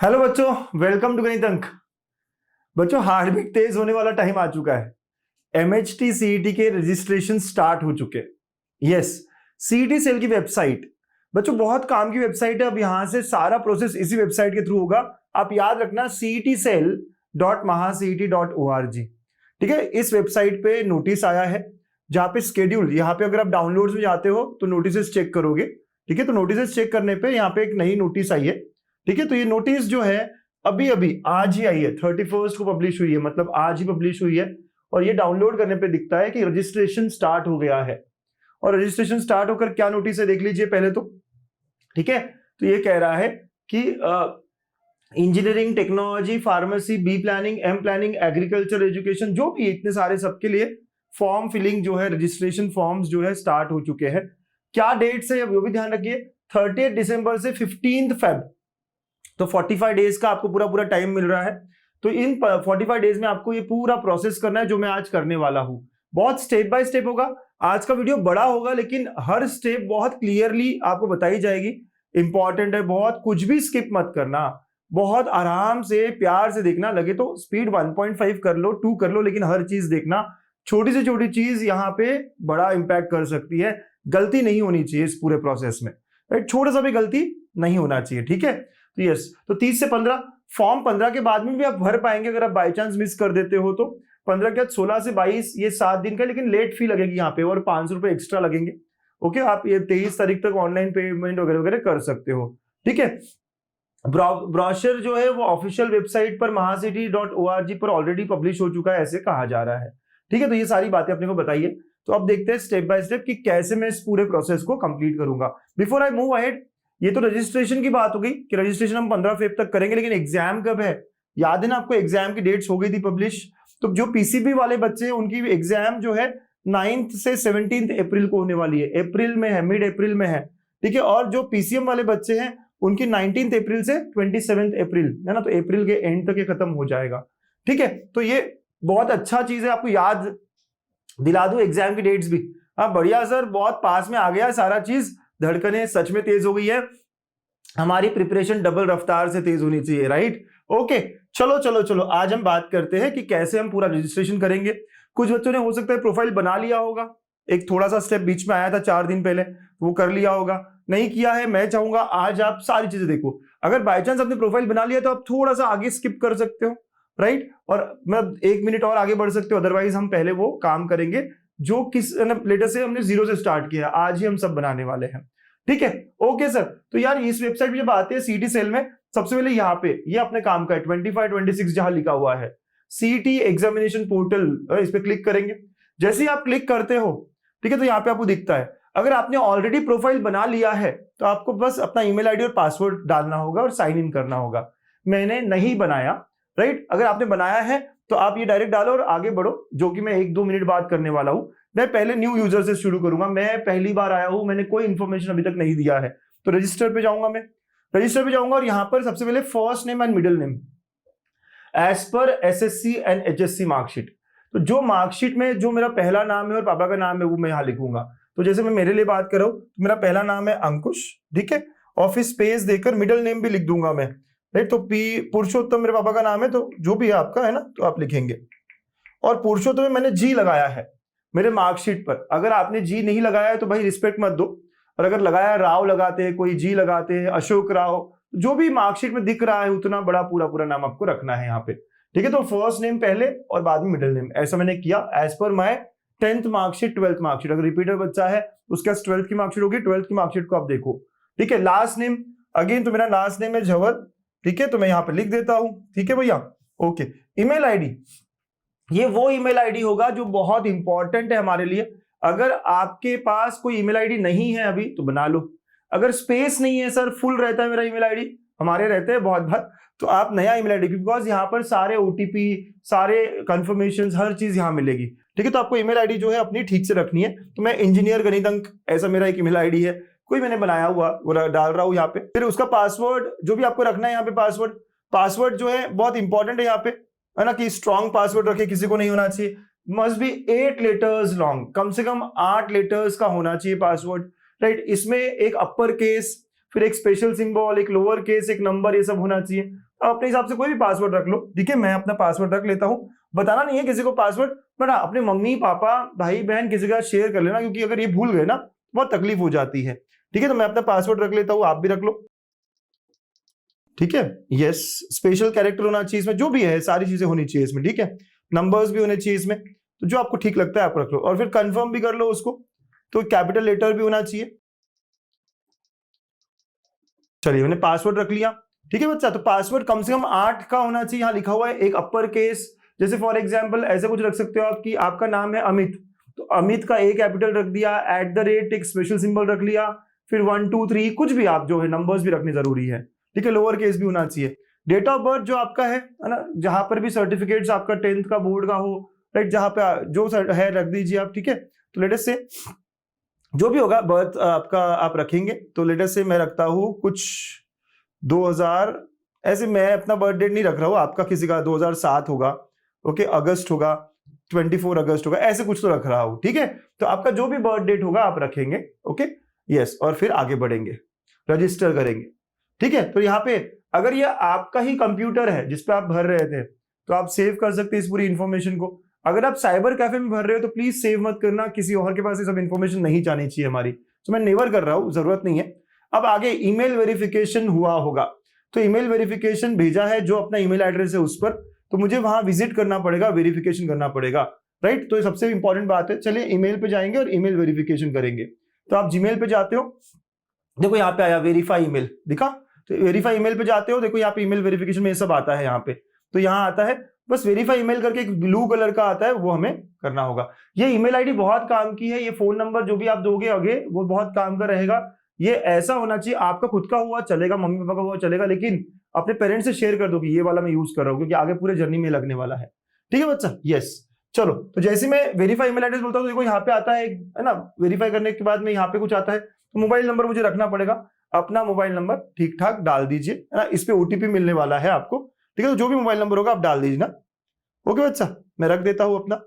Hello बच्चों, welcome to गणित अंक। बच्चों, हार्दिक तेज होने वाला टाइम आ चुका है। एमएचटी सीईटी के रजिस्ट्रेशन स्टार्ट हो चुके। यस, सीईटी सेल की वेबसाइट बच्चों बहुत काम की वेबसाइट है। अब यहां से सारा प्रोसेस इसी वेबसाइट के थ्रू होगा। आप याद रखना cetcell.mahaceet.org। ठीक है, इस वेबसाइट पे नोटिस आया है जहां पे शेड्यूल, यहाँ पे अगर आप डाउनलोड्स में जाते हो तो नोटिस चेक करोगे। ठीक है, तो नोटिस चेक करने पे यहाँ पे एक नई नोटिस आई है। ठीक है, तो ये नोटिस जो है अभी अभी आज ही आई है, 31 को पब्लिश हुई है, मतलब आज ही पब्लिश हुई है। और ये डाउनलोड करने पे दिखता है कि रजिस्ट्रेशन स्टार्ट हो गया है। और रजिस्ट्रेशन स्टार्ट होकर क्या नोटिस है देख लीजिए पहले तो। ठीक है, तो ये कह रहा है कि engineering, technology, pharmacy, B planning, M planning, agriculture, education, जो भी इतने सारे सबके लिए फॉर्म फिलिंग जो है, रजिस्ट्रेशन फॉर्म्स जो है स्टार्ट हो चुके हैं। क्या डेट से वो भी ध्यान रखिए, 30 दिसंबर से 15 फेब, तो 45 डेज का आपको पूरा पूरा टाइम मिल रहा है। तो इन 45 डेज में आपको ये पूरा प्रोसेस करना है जो मैं आज करने वाला हूं। बहुत स्टेप बाय स्टेप होगा। आज का वीडियो बड़ा होगा लेकिन हर स्टेप बहुत क्लियरली आपको बताई जाएगी। इंपॉर्टेंट है बहुत, कुछ भी स्किप मत करना, बहुत आराम से प्यार से देखना। लगे तो स्पीड 1.5 कर लो, 2 कर लो, लेकिन हर चीज देखना। छोटी से छोटी चीज यहाँ पे बड़ा इंपैक्ट कर सकती है। गलती नहीं होनी चाहिए इस पूरे प्रोसेस में, राइट? छोटा सा भी गलती नहीं होना चाहिए। ठीक है, तो यस, तो 30 से 15 फॉर्म 15 के बाद में भी आप भर पाएंगे। अगर आप बाई चांस मिस कर देते हो तो 15 के बाद 16 से 22 ये 7 दिन का, लेकिन लेट फी लगेगी यहाँ पे और 500 रुपए एक्स्ट्रा लगेंगे। ओके, आप ये 23 तारीख तक ऑनलाइन पेमेंट वगैरह वगैरह कर सकते हो। ठीक है, ब्रोशर जो है वो ऑफिशियल वेबसाइट पर mahaCET.org पर ऑलरेडी पब्लिश हो चुका है, ऐसे कहा जा रहा है। ठीक है, तो ये सारी बातें अपने को बताइए। तो अब देखते हैं स्टेप बाय स्टेप कि कैसे मैं इस पूरे प्रोसेस को कंप्लीट करूंगा। बिफोर आई मूव अहेड, ये तो रजिस्ट्रेशन की बात हो गई कि रजिस्ट्रेशन हम 15 फेब तक करेंगे, लेकिन एग्जाम कब है? याद है ना आपको, एग्जाम की डेट्स हो गई थी पब्लिश। तो जो पीसीबी वाले बच्चे हैं उनकी एग्जाम जो है 9 से 17 अप्रैल को होने वाली है। अप्रैल में है, मिड अप्रैल में है। ठीक है, और जो पीसीएम वाले बच्चे हैं उनकी 19 अप्रैल से 27 अप्रैल है ना, तो अप्रैल के एंड तक ये खत्म हो जाएगा। ठीक है, तो ये बहुत अच्छा चीज है, आपको याद दिला दूं एग्जाम की डेट्स भी। हाँ बढ़िया सर, बहुत पास में आ गया सारा चीज। धड़कनें सच में तेज हो गई है, हमारी प्रिपरेशन डबल रफ्तार से तेज होनी चाहिए, राइट? ओके, चलो चलो चलो, आज हम बात करते हैं कि कैसे हम पूरा रजिस्ट्रेशन करेंगे। कुछ बच्चों ने हो सकता है प्रोफाइल बना लिया होगा, एक थोड़ा सा स्टेप बीच में आया था 4 दिन पहले, वो कर लिया होगा। नहीं किया है, मैं चाहूंगा आज आप सारी चीजें देखो। अगर बाई चांस आपने प्रोफाइल बना लिया तो आप थोड़ा सा आगे स्किप कर सकते हो, राइट? और मैं 1 मिनट और आगे बढ़ सकते हो, अदरवाइज हम पहले वो काम करेंगे जो किस लेटर से हमने 0 से स्टार्ट किया। आज ही हम सब बनाने वाले हैं। ठीक है, ओके सर। तो यार इस वेबसाइट पे जब आते हैं सीटी सेल में, सबसे पहले यहाँ पे ये अपने काम का है 25-26 जहां लिखा हुआ है सीटी एग्जामिनेशन पोर्टल, इस पे क्लिक करेंगे। जैसे ही आप क्लिक करते हो, ठीक है, तो यहाँ पे आपको दिखता है अगर आपने ऑलरेडी प्रोफाइल बना लिया है तो आपको बस अपना ईमेल आईडी और पासवर्ड डालना होगा और साइन इन करना होगा। मैंने नहीं बनाया, राइट? अगर आपने बनाया है तो आप ये डायरेक्ट डालो और आगे बढ़ो, जो कि मैं 1-2 मिनट बाद करने वाला हूं। मैं पहले न्यू यूजर से शुरू करूंगा, मैं पहली बार आया हूं, मैंने कोई इंफॉर्मेशन अभी तक नहीं दिया है। तो रजिस्टर पे जाऊंगा, मैं रजिस्टर पे जाऊंगा और यहां पर सबसे पहले first name and middle name as per SSC and HSC marksheet. तो जो मार्कशीट में जो मेरा पहला नाम है और पापा का नाम है वो मैं यहाँ लिखूंगा। तो जैसे मैं मेरे लिए बात कर रहा हूं तो मेरा पहला नाम है अंकुश, ठीक है, ऑफिस स्पेस देकर मिडिल नेम भी लिख दूंगा मैं, राइट? तो पी पुरुषोत्तम मेरे पापा का नाम है, तो जो भी है आपका है ना, तो आप लिखेंगे। और पुरुषोत्तम में मैंने जी लगाया है मेरे मार्कशीट पर। अगर आपने जी नहीं लगाया है तो भाई रिस्पेक्ट मत दो, और अगर लगाया राव लगाते हैं, कोई जी लगाते हैं, अशोक राव, जो भी मार्कशीट में दिख रहा है उतना बड़ा पूरा पूरा नाम आपको रखना है यहाँ पे। ठीक है, तो फर्स्ट नेम पहले और बाद में मिडिल नेम, ऐसा मैंने किया एज पर माई 10th मार्कशीट, 12th मार्कशीट। अगर रिपीटर बच्चा है उसके पास 12th की मार्कशीट होगी, 12th की मार्कशीट को आप देखो। ठीक है, लास्ट नेम अगेन, तो मेरा लास्ट नेम है झवर, ठीक है, तो मैं यहाँ पे लिख देता हूं। ठीक है भैया, ओके। ईमेल आईडी, ये वो ईमेल आईडी होगा जो बहुत इंपॉर्टेंट है हमारे लिए। अगर आपके पास कोई ईमेल आईडी नहीं है अभी तो बना लो। अगर स्पेस नहीं है, सर फुल रहता है मेरा ईमेल आईडी, हमारे रहते हैं बहुत बार, तो आप नया ईमेल आईडी, बिकॉज यहाँ पर सारे ओटीपी, सारे कंफर्मेशन, हर चीज यहाँ मिलेगी। ठीक है, तो आपको ईमेल आईडी जो है अपनी ठीक से रखनी है। तो मैं इंजीनियर गणित अंक, ऐसा मेरा एक ईमेल आईडी है, कोई मैंने बनाया हुआ वो डाल रहा हूँ यहाँ पे। फिर उसका पासवर्ड जो भी आपको रखना है यहाँ पे, पासवर्ड जो है बहुत इंपॉर्टेंट है यहाँ पे, है ना, कि स्ट्रॉन्ग पासवर्ड रखे, किसी को नहीं होना चाहिए। मस्ट बी 8 लेटर्स लॉन्ग, कम से कम 8 लेटर्स का होना चाहिए पासवर्ड, राइट? इसमें एक अपर केस, फिर एक स्पेशल सिंबल, एक लोअर केस, एक नंबर, ये सब होना चाहिए। आप अपने हिसाब से कोई भी पासवर्ड रख लो, ठीक है। मैं अपना पासवर्ड रख लेता हूँ, बताना नहीं है किसी को पासवर्ड, बट हाँ अपने मम्मी पापा भाई बहन किसी का शेयर कर लेना, क्योंकि अगर ये भूल गए ना बहुत तकलीफ हो जाती है, ठीक है। तो मैं अपना पासवर्ड रख लेता हूँ, आप भी रख लो, ठीक है। यस, स्पेशल कैरेक्टर होना चाहिए इसमें, जो भी है सारी चीजें होनी चाहिए इसमें, ठीक है। नंबर्स भी होने चाहिए इसमें, तो जो आपको ठीक लगता है आप रख लो, और फिर कंफर्म भी कर लो उसको, तो कैपिटल लेटर भी होना चाहिए। चलिए मैंने पासवर्ड रख लिया, ठीक है बच्चा। तो पासवर्ड कम से कम 8 का होना चाहिए, यहां लिखा हुआ है एक अपर केस, जैसे फॉर एग्जांपल ऐसे कुछ रख सकते हो आप कि आपका नाम है अमित, तो अमित का ए कैपिटल रख दिया, @ एक स्पेशल सिंबल रख लिया, फिर 1 2 3 कुछ भी आप जो है नंबर्स भी रखने जरूरी है, ठीक है। लोअर केस भी होना चाहिए। डेट ऑफ बर्थ जो आपका है ना, जहां पर भी सर्टिफिकेट्स आपका 10th का बोर्ड का हो, राइट, जहां पे जो है रख दीजिए आप, ठीक है। तो लेट अस से जो भी होगा बर्थ आपका आप रखेंगे, तो लेट अस से मैं रखता हूं कुछ 2000, ऐसे मैं अपना बर्थ डेट नहीं रख रहा हूं, आपका किसी का 2007 होगा, ओके, अगस्त होगा, 24 अगस्त होगा, ऐसे कुछ तो रख रहा हूं, ठीक है। तो आपका जो भी बर्थ डेट होगा आप रखेंगे, ओके, यस, और फिर आगे बढ़ेंगे, रजिस्टर करेंगे, ठीक है। तो यहाँ पे अगर ये आपका ही कंप्यूटर है जिसपे आप भर रहे थे, तो आप सेव कर सकते हैं इस पूरी इंफॉर्मेशन को। अगर आप साइबर कैफे में भर रहे हो तो प्लीज सेव मत करना, किसी और के पास ये सब इंफॉर्मेशन नहीं जानी चाहिए हमारी, तो मैं नेवर कर रहा हूं, जरूरत नहीं है। अब आगे ईमेल वेरिफिकेशन हुआ होगा, तो ईमेल वेरिफिकेशन भेजा है जो अपना ईमेल एड्रेस है उस पर, तो मुझे वहां विजिट करना पड़ेगा, वेरिफिकेशन करना पड़ेगा, राइट। तो ये सबसे इंपॉर्टेंट बात है। चलिए ईमेल पे जाएंगे और ईमेल वेरिफिकेशन करेंगे। तो आप जीमेल पे जाते हो, देखो यहाँ पे आया वेरीफाई ईमेल, दिखा, तो वेरीफाई ईमेल पे जाते हो, देखो यहाँ पे ईमेल वेरिफिकेशन में ये सब आता है यहाँ पे, तो यहाँ आता है बस वेरीफाई ईमेल करके एक ब्लू कलर का आता है, वो हमें करना होगा। ये ईमेल आईडी बहुत काम की है, ये फोन नंबर जो भी आप दोगे आगे वो बहुत काम का रहेगा। ये ऐसा होना चाहिए, आपका खुद का हुआ चलेगा, मम्मी पापा का हुआ चलेगा, लेकिन अपने पेरेंट्स से शेयर कर दो कि ये वाला मैं यूज कर रहा हूँ, क्योंकि आगे पूरे जर्नी में लगने वाला है, ठीक है बच्चा। यस, चलो, तो जैसे मैं वेरीफाई ईमेल एड्रेस बोलता हूँ, देखो यहाँ पे आता है ना, वेरीफाई करने के बाद में यहाँ पे कुछ आता है, तो मोबाइल नंबर मुझे रखना पड़ेगा, अपना मोबाइल नंबर ठीक ठाक डाल दीजिए, है ना। इस पे ओटीपी मिलने वाला है आपको, ठीक है। तो जो भी मोबाइल नंबर होगा आप डाल दीजिए ना, ओके बच्चा। मैं रख देता हूं अपना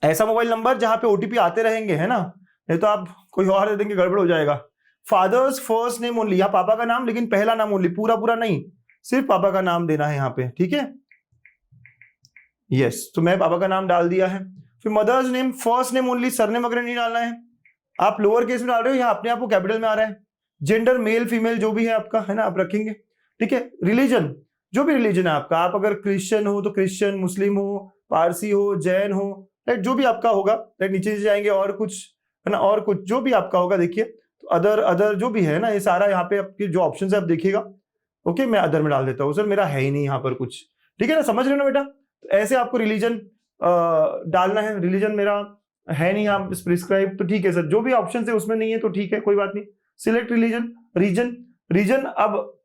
ऐसा मोबाइल नंबर जहां पे ओटीपी आते रहेंगे, है ना, नहीं तो आप कोई और दे देंगे, गड़बड़ हो जाएगा। फादर्स फर्स्ट नेम ओनली, यहाँ पापा का नाम, लेकिन पहला नाम ओनली, पूरा पूरा नहीं, सिर्फ पापा का नाम देना है यहाँ पे, ठीक है। यस, तो मैं पापा का नाम डाल दिया है। फिर mother's name first name only, surname वगैरह नहीं डालना है। आप लोअर केस में डाल रहे हो, यहाँ अपने आप को कैपिटल में आ रहा है। जेंडर मेल फीमेल जो भी है आपका, है ना, आप रखेंगे, ठीक है। रिलीजन, जो भी रिलीजन है आपका, आप अगर क्रिश्चियन हो तो क्रिश्चियन, मुस्लिम हो, पारसी हो, जैन हो, राइट, जो भी आपका होगा, राइट, नीचे से जाएंगे और कुछ, है ना, और कुछ जो भी आपका होगा, देखिए, तो अदर जो भी है ना, ये सारा यहाँ पे आपके जो ऑप्शन है आप देखिएगा, ओके। मैं अदर में डाल देता हूँ, सर मेरा है ही नहीं यहाँ पर कुछ, ठीक है ना, समझ रहे हो ना बेटा। तो ऐसे आपको रिलीजन डालना है, रिलीजन मेरा है नहीं आप प्रिस्क्राइब, तो ठीक है सर, जो भी ऑप्शन है उसमें नहीं है तो ठीक है, कोई बात नहीं। सिलेक्ट रिलीजन, रीजन, अब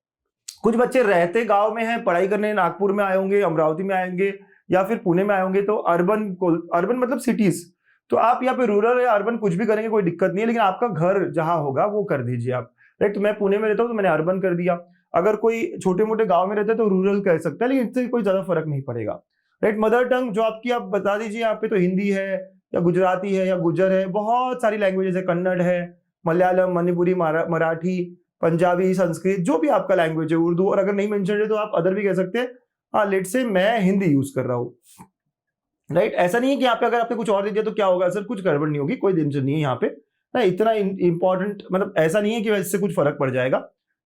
कुछ बच्चे रहते गांव में हैं, पढ़ाई करने नागपुर में आए होंगे, अमरावती में आएंगे, या फिर पुणे में आए होंगे, तो अर्बन मतलब सिटीज, तो आप यहाँ पे रूरल या अर्बन कुछ भी करेंगे कोई दिक्कत नहीं है, लेकिन आपका घर जहां होगा वो कर दीजिए आप, राइट। तो मैं पुणे में रहता हूँ तो मैंने अर्बन कर दिया। अगर कोई छोटे मोटे गांव में रहता है तो रूरल कह सकता है, लेकिन इससे कोई ज्यादा फर्क नहीं पड़ेगा, राइट। मदर टंग जो आपकी, आप बता दीजिए यहाँ पे, तो हिंदी है या गुजराती है या गुजर है, बहुत सारी लैंग्वेजेस है, कन्नड़ है, मलयालम, मणिपुरी, मराठी, पंजाबी, संस्कृत, जो भी आपका लैंग्वेज है, उर्दू, और अगर नहीं मेंशन है तो आप अदर भी कह सकते हैं। हाँ, लेट से मैं हिंदी यूज कर रहा हूँ, राइट। ऐसा नहीं है कि यहाँ पे अगर आपने कुछ और दे दिया तो क्या होगा सर, कुछ गड़बड़ नहीं होगी, कोई टेंशन नहीं है यहाँ पे ना, इतना इंपॉर्टेंट मतलब ऐसा नहीं है कि इससे कुछ फर्क पड़ जाएगा,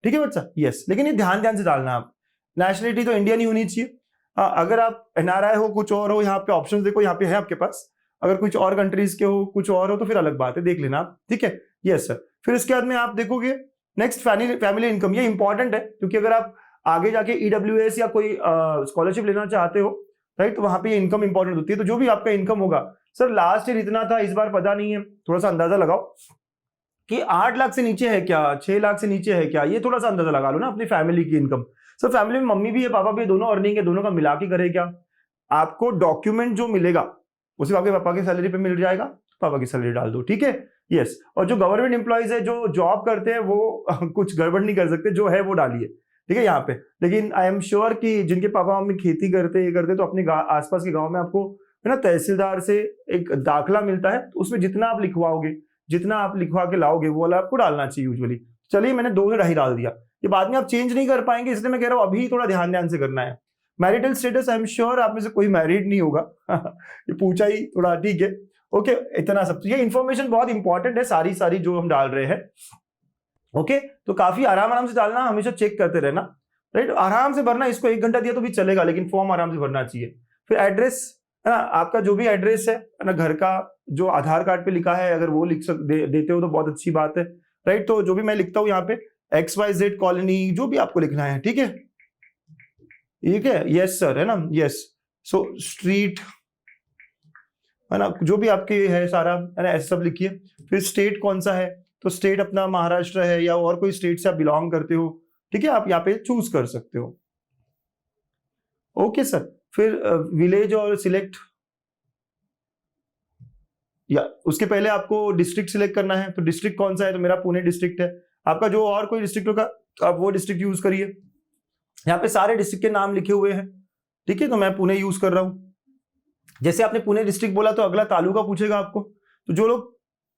ठीक है बच्चा। यस, लेकिन ये ध्यान से डालना आप, नेशनलिटी तो इंडियन ही होनी चाहिए। हाँ, अगर आप एनआरआई हो, कुछ और हो, यहाँ पे ऑप्शन देखो, यहाँ पे है आपके पास, अगर कुछ और कंट्रीज के हो, कुछ और हो, तो फिर अलग बात है, देख लेना आप, ठीक है। यस सर, फिर इसके बाद में आप देखोगे नेक्स्ट फैमिली इनकम, ये इंपॉर्टेंट है, क्योंकि अगर आप आगे जाके ईडब्ल्यूएस या कोई स्कॉलरशिप लेना चाहते हो, राइट, तो वहां पे इनकम इंपॉर्टेंट होती है। तो जो भी आपका इनकम होगा, सर लास्ट ईयर इतना था, इस बार पता नहीं है, थोड़ा सा अंदाजा लगाओ कि 8 लाख से नीचे है क्या, 6 लाख से नीचे है क्या, ये थोड़ा सा अंदाजा लगा लो ना अपनी फैमिली की इनकम। सर फैमिली में मम्मी भी है, पापा भी है, दोनों अर्निंग है, दोनों का मिला के करे क्या, आपको डॉक्यूमेंट जो मिलेगा उसे आपके पापा की सैलरी पे मिल जाएगा, पापा की सैलरी डाल दो, ठीक है। यस, और जो गवर्नमेंट एम्प्लॉइज है, जो जॉब करते हैं, वो कुछ गड़बड़ नहीं कर सकते, जो है वो डालिए, ठीक है, यहाँ पे। लेकिन आई एम श्योर कि जिनके पापा मम्मी खेती करते, ये करते, तो अपने आसपास के गांव में आपको, है ना, तहसीलदार से एक दाखला मिलता है, तो उसमें जितना आप लिखवाओगे, जितना आप लिखवा के लाओगे, वो वाला आपको डालना चाहिए यूजुअली। चलिए मैंने 2 से 2.5 डाल दिया। ये बाद में आप चेंज नहीं कर पाएंगे, इसलिए मैं कह रहा हूँ अभी थोड़ा ध्यान से करना है। Marital status I am sure आप में से कोई मैरिड नहीं होगा ये पूछा ही थोड़ा, ठीक है ओके। इतना सब, ये इन्फॉर्मेशन बहुत इंपॉर्टेंट है सारी जो हम डाल रहे हैं ओके। तो काफी आराम से डालना, हमेशा चेक करते रहना, राइट। आराम से भरना, इसको 1 घंटा दिया तो भी चलेगा, लेकिन फॉर्म आराम से भरना चाहिए। फिर एड्रेस है ना, आपका जो भी एड्रेस है ना, घर का जो आधार कार्ड पे लिखा है, अगर वो देते हो तो बहुत अच्छी बात है, राइट। तो जो भी मैं लिखता हूँ यहाँ पे XYZ कॉलोनी, जो भी आपको लिखना है, ठीक है, ठीक है, यस सर, है ना, यस। सो स्ट्रीट है ना, जो भी आपके है सारा, है ना, ऐसा सब लिखिए। फिर स्टेट कौन सा है, तो स्टेट अपना महाराष्ट्र है या और कोई स्टेट से आप बिलोंग करते हो, ठीक है, आप यहाँ पे चूज कर सकते हो, ओके सर। फिर विलेज और सिलेक्ट, या उसके पहले आपको डिस्ट्रिक्ट सिलेक्ट करना है, तो डिस्ट्रिक्ट कौन सा है, तो मेरा पुणे डिस्ट्रिक्ट है। आपका जो और कोई डिस्ट्रिक्ट होगा तो आप वो डिस्ट्रिक्ट यूज करिए। यहाँ पे सारे डिस्ट्रिक्ट के नाम लिखे हुए हैं, ठीक है, तो मैं पुणे यूज कर रहा हूँ। जैसे आपने पुणे डिस्ट्रिक्ट बोला तो अगला तालुका पूछेगा आपको, तो जो लोग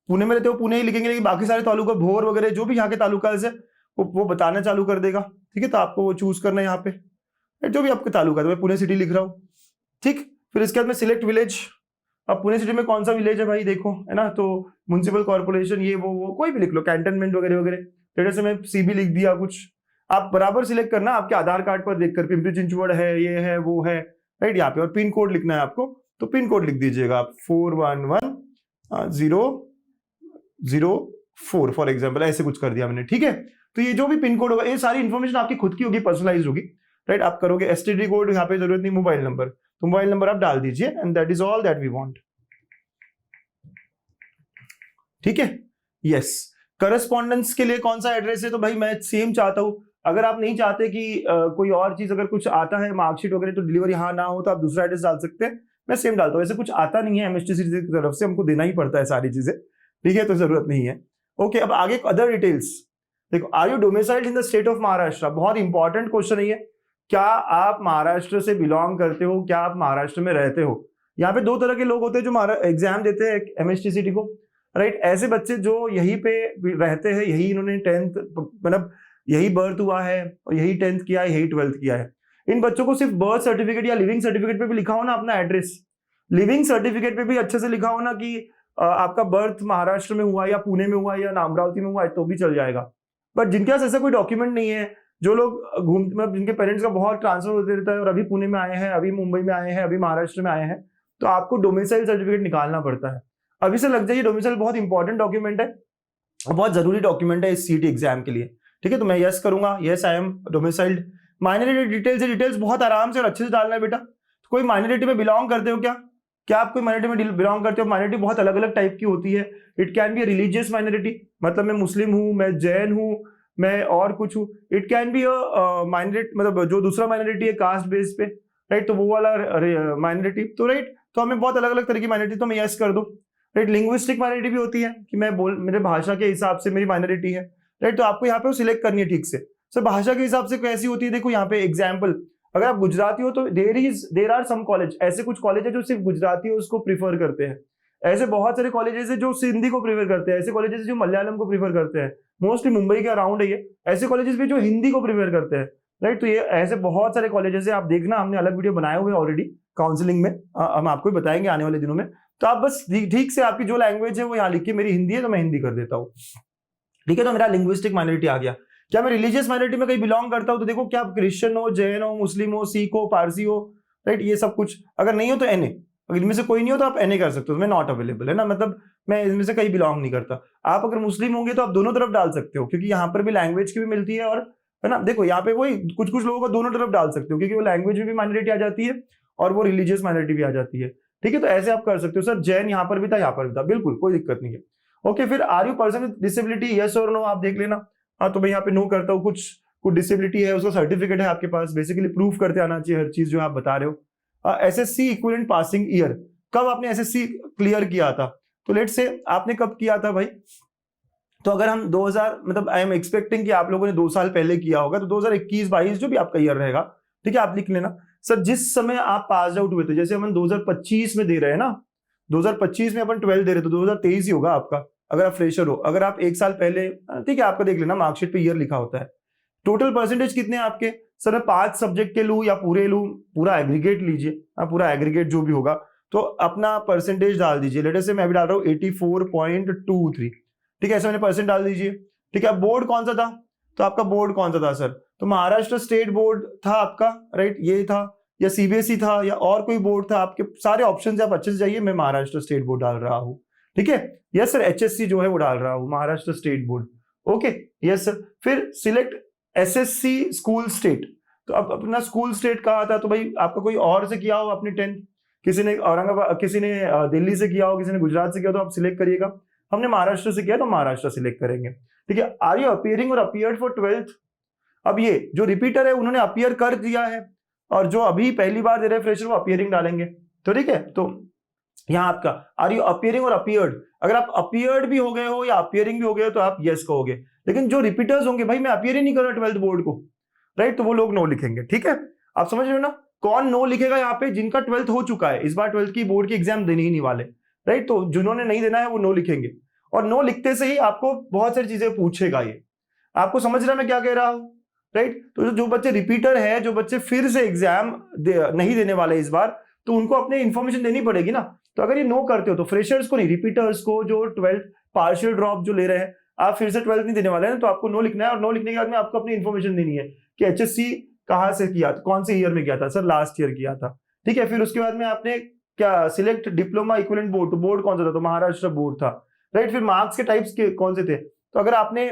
पुणे में रहते हो पुणे ही लिखेंगे, लेकिन बाकी सारे तालुका, भोर वगैरह जो भी यहाँ के तालुका है वो बताना चालू कर देगा, ठीक है। तो आपको वो चूज करना है यहाँ पे, जो भी आपके तालुका है, तो मैं पुणे सिटी लिख रहा हूँ, ठीक। फिर इसके बाद में सिलेक्ट विलेज, अब पुणे सिटी में कौन सा विलेज है भाई, देखो, है ना, तो म्युनिसिपल कॉर्पोरेशन, ये वो कोई भी लिख लो, कैंटनमेंट वगैरह वगैरह, जैसे मैं CB लिख दिया कुछ, आप बराबर सिलेक्ट करना, आपके आधार कार्ड पर देखकर पिंपरी चिंचवड़ है, ये है वो है, राइट, यहाँ पे। और पिन कोड लिखना है आपको, तो पिन कोड लिख दीजिएगा आप 411004 फॉर एग्जाम्पल, ऐसे कुछ कर दिया मैंने, ठीक है। तो ये जो भी पिन कोड होगा, ये सारी इन्फॉर्मेशन आपकी खुद की होगी, पर्सनलाइज होगी, राइट। आप करोगे STD कोड, यहाँ पे जरूरत नहीं, मोबाइल नंबर, तो मोबाइल नंबर आप डाल दीजिए, and that is all that we want, ठीक है, यस। करस्पॉन्डेंस के लिए कौन सा एड्रेस है, तो भाई मैं सेम चाहता हूं। अगर आप नहीं चाहते कि कोई और चीज, अगर कुछ आता है मार्कशीट वगैरह, तो डिलीवरी हाँ ना हो, तो आप दूसरा एड्रेस डाल सकते हैं, मैं सेम डालता हूँ। ऐसे कुछ आता नहीं है MSTC की तरफ से, हमको देना ही पड़ता है सारी चीजें, ठीक है, तो जरूरत नहीं है, ओके। अब आगे अदर डिटेल्स देखो, are you domiciled in the state of Maharashtra, बहुत इंपॉर्टेंट क्वेश्चन है ये, क्या आप महाराष्ट्र से बिलोंग करते हो, क्या आप महाराष्ट्र में रहते हो। यहाँ पे 2 तरह के लोग होते हैं जो एग्जाम देते हैं MSTCT को, राइट। ऐसे बच्चे जो यहीं पे रहते हैं, यही इन्होंने 10th मतलब यही बर्थ हुआ है और यही 10th किया है, यही 12th किया है, इन बच्चों को सिर्फ बर्थ सर्टिफिकेट या लिविंग सर्टिफिकेट पे भी लिखा हो ना अपना एड्रेस, लिविंग सर्टिफिकेट पे भी अच्छे से लिखा हो ना कि आपका बर्थ महाराष्ट्र में हुआ या पुणे में हुआ या अमरावती में हुआ है, तो भी चल जाएगा। बट जिनके पास ऐसा कोई डॉक्यूमेंट नहीं है, जो लोग मतलब जिनके पेरेंट्स का बहुत ट्रांसफर होते रहता है और अभी पुणे में आए हैं, अभी मुंबई में आए हैं, अभी महाराष्ट्र में आए हैं, तो आपको डोमिसाइल सर्टिफिकेट निकालना पड़ता है। अभी से लग जाइए, डोमिसाइल बहुत इंपॉर्टेंट डॉक्यूमेंट है, बहुत जरूरी डॉक्यूमेंट है इस CT एग्जाम के लिए, ठीक है। तो मैं यस करूंगा, yes I am domiciled. Minority details बहुत आराम से और अच्छे से डालना है बेटा। तो कोई माइनॉरिटी में बिलोंग करते हो क्या आप कोई माइनॉरिटी में बिलोंग करते हो। माइनॉरिटी बहुत अलग अलग टाइप की होती है। It can be religious minority, मतलब मैं मुस्लिम हूँ, मैं जैन हूँ, मैं और कुछ हूँ। इट कैन बी माइनॉरिटी, मतलब जो दूसरा माइनॉरिटी है कास्ट बेस पे, राइट, तो वो वाला माइनॉरिटी, तो राइट, तो हमें बहुत अलग अलग तरह की माइनॉरिटी, तो मैं यस कर दूं, राइट। लिंग्विस्टिक माइनॉरिटी भी होती है कि मैं मेरे भाषा के हिसाब से मेरी माइनॉरिटी है, राइट, तो आपको यहाँ पे सिलेक्ट करनी है ठीक से। सर भाषा के हिसाब से कैसी होती है, देखो यहाँ पे एग्जाम्पल, अगर आप गुजराती हो तो देर आर सम कॉलेज, ऐसे कुछ कॉलेज है जो सिर्फ गुजराती हो उसको प्रीफर करते हैं, ऐसे बहुत सारे कॉलेजेस है जो सिंधी को प्रीफर करते हैं, ऐसे कॉलेजेस जो मलयालम को प्रीफर करते हैं, मोस्टली मुंबई के अराउंड है ये, ऐसे कॉलेजेस भी जो हिंदी को प्रीफर करते हैं, राइट। तो ये ऐसे बहुत सारे कॉलेजेस है, आप देखना, हमने अलग वीडियो बनाए हुए ऑलरेडी काउंसलिंग में, हम आपको बताएंगे आने वाले दिनों में। तो आप बस ठीक से आपकी जो लैंग्वेज है वो यहाँ लिखिए, मेरी हिंदी है तो मैं हिंदी कर देता हूँ, ठीक है। तो मेरा लिंग्विस्टिक माइनॉरिटी आ गया। क्या मैं रिलीजियस माइनॉरिटी में कहीं बिलोंग करता हूँ, तो देखो क्या आप क्रिश्चियन हो, जैन हो, मुस्लिम हो, सिख हो, पारसी हो, राइट, ये सब कुछ। अगर नहीं हो तो NA, अगर इनमें से कोई नहीं हो तो आप NA कर सकते हो, मैं नॉट अवेलेबल, है ना, मतलब मैं इनमें से कहीं बिलोंग नहीं करता। आप अगर मुस्लिम होंगे तो आप दोनों तरफ डाल सकते हो, क्योंकि यहाँ पर भी लैंग्वेज की भी मिलती है, और है ना, देखो यहाँ पे वही कुछ लोगों को दोनों तरफ डाल सकते हो, क्योंकि वो लैंग्वेज में भी माइनॉरिटी आ जाती है और वो रिलीजियस माइनॉरिटी भी आ जाती है, ठीक है। तो ऐसे आप कर सकते हो। सर जैन यहाँ पर भी था, यहाँ पर भी था, बिल्कुल कोई दिक्कत नहीं है, ओके। फिर are you person with disability, yes और नो, आप देख लेना। हाँ, तो मैं यहाँ पे नो करता हूँ, कुछ डिसेबिलिटी है, उसका सर्टिफिकेट है आपके पास, बेसिकली प्रूफ करते आना चाहिए हर चीज जो आप बता रहे हो। SSC इक्विवेलेंट पासिंग ईयर, कब आपने SSC क्लियर किया था, तो लेट्स से आपने कब किया था भाई, तो अगर हम 2000, मतलब आई एम एक्सपेक्टिंग कि आप लोगों ने 2 साल पहले किया होगा, तो 2021-22 जो भी आपका ईयर रहेगा, ठीक है, आप लिख लेना। सर जिस समय आप पास आउट हुए थे, जैसे अपन 2025 में दे रहे हैं ना, 2025 में अपन 12 दे रहे, तो 2023 ही होगा आपका, अगर आप फ्रेशर हो। अगर आप 1 साल पहले, ठीक है, आपका देख लेना, मार्कशीट पे ईयर लिखा होता है, टोटल परसेंटेज कितने हैं आपके? सर मैं 5 सब्जेक्ट के लूँ या पूरे लूँ? पूरा एग्रीगेट लीजिए, पूरा एग्रीगेट जो भी होगा तो अपना परसेंटेज डाल दीजिए। लेट अस से मैं भी डाल रहा हूँ 84.23, ठीक है, ऐसे मैंने परसेंट डाल दीजिए। ठीक है, बोर्ड कौन सा था? तो आपका बोर्ड कौन सा था सर? तो महाराष्ट्र स्टेट बोर्ड था आपका, राइट, ये था, या सीबीएसई था, या और कोई बोर्ड था? आपके सारे ऑप्शन आप अच्छे से जाइए। मैं महाराष्ट्र स्टेट बोर्ड डाल रहा हूँ, ठीक है। यस सर, एचएससी जो है वो डाल रहा हूँ, Maharashtra state board. Okay, yes sir. फिर सिलेक्ट एसएससी स्कूल स्टेट। तो अब अपना स्कूल स्टेट कहा था, तो भाई आपका कोई और से किया हो अपनी 10th, किसी ने औरंगाबाद, किसी ने दिल्ली से किया हो, किसी ने गुजरात से किया, तो आप सिलेक्ट करिएगा। हमने महाराष्ट्र से किया तो महाराष्ट्र सिलेक्ट करेंगे, ठीक है। आर यू अपीयरिंग और अपीयर्ड फॉर 12th? अब ये जो रिपीटर है उन्होंने अपीयर कर दिया है, और जो अभी पहली बार दे रहे फ्रेशर वो अपीयरिंग डालेंगे, तो ठीक है। तो यहाँ आपका आर यू अपीयरिंग और अपीयर्ड, अगर आप अपीयर्ड भी हो गए हो या अपीयरिंग भी हो गए हो तो आप यस कहोगे। लेकिन जो रिपीटर्स होंगे, भाई मैं अपीयर ही नहीं कर रहा 12th बोर्ड को, राइट, तो वो लोग नो लिखेंगे, ठीक है। आप समझ रहे हो ना? कौन नो लिखेगा यहाँ पे? जिनका 12th हो चुका है, इस बार 12th की बोर्ड की एग्जाम देने ही नहीं वाले, राइट, तो जिन्होंने नहीं देना है वो नो लिखेंगे। और नो लिखते से ही आपको बहुत सारी चीजें पूछेगा ये। आपको समझ रहा है मैं क्या कह रहा हूं, राइट। तो जो बच्चे रिपीटर है, जो बच्चे फिर से एग्जाम नहीं देने वाले इस बार, तो उनको अपने इंफॉर्मेशन देनी पड़ेगी ना। तो अगर ये नो करते हो तो फ्रेशर्स को नहीं, रिपीटर्स को, जो 12th पार्शियल ड्रॉप जो ले रहे हैं, आप फिर से 12th नहीं देने वाले हैं, तो आपको नो लिखना है। और नो लिखने के बाद में आपको अपनी इन्फॉर्मेशन देनी है कि एचएससी कहाँ से किया, कौन से ईयर में किया था? सर लास्ट ईयर किया था, ठीक है। फिर उसके बाद में आपने क्या सिलेक्ट डिप्लोमा इक्विवेलेंट बोर्ड, तो बोर्ड कौन सा था? तो महाराष्ट्र बोर्ड था, राइट। फिर मार्क्स के टाइप्स के कौन से थे? तो अगर आपने,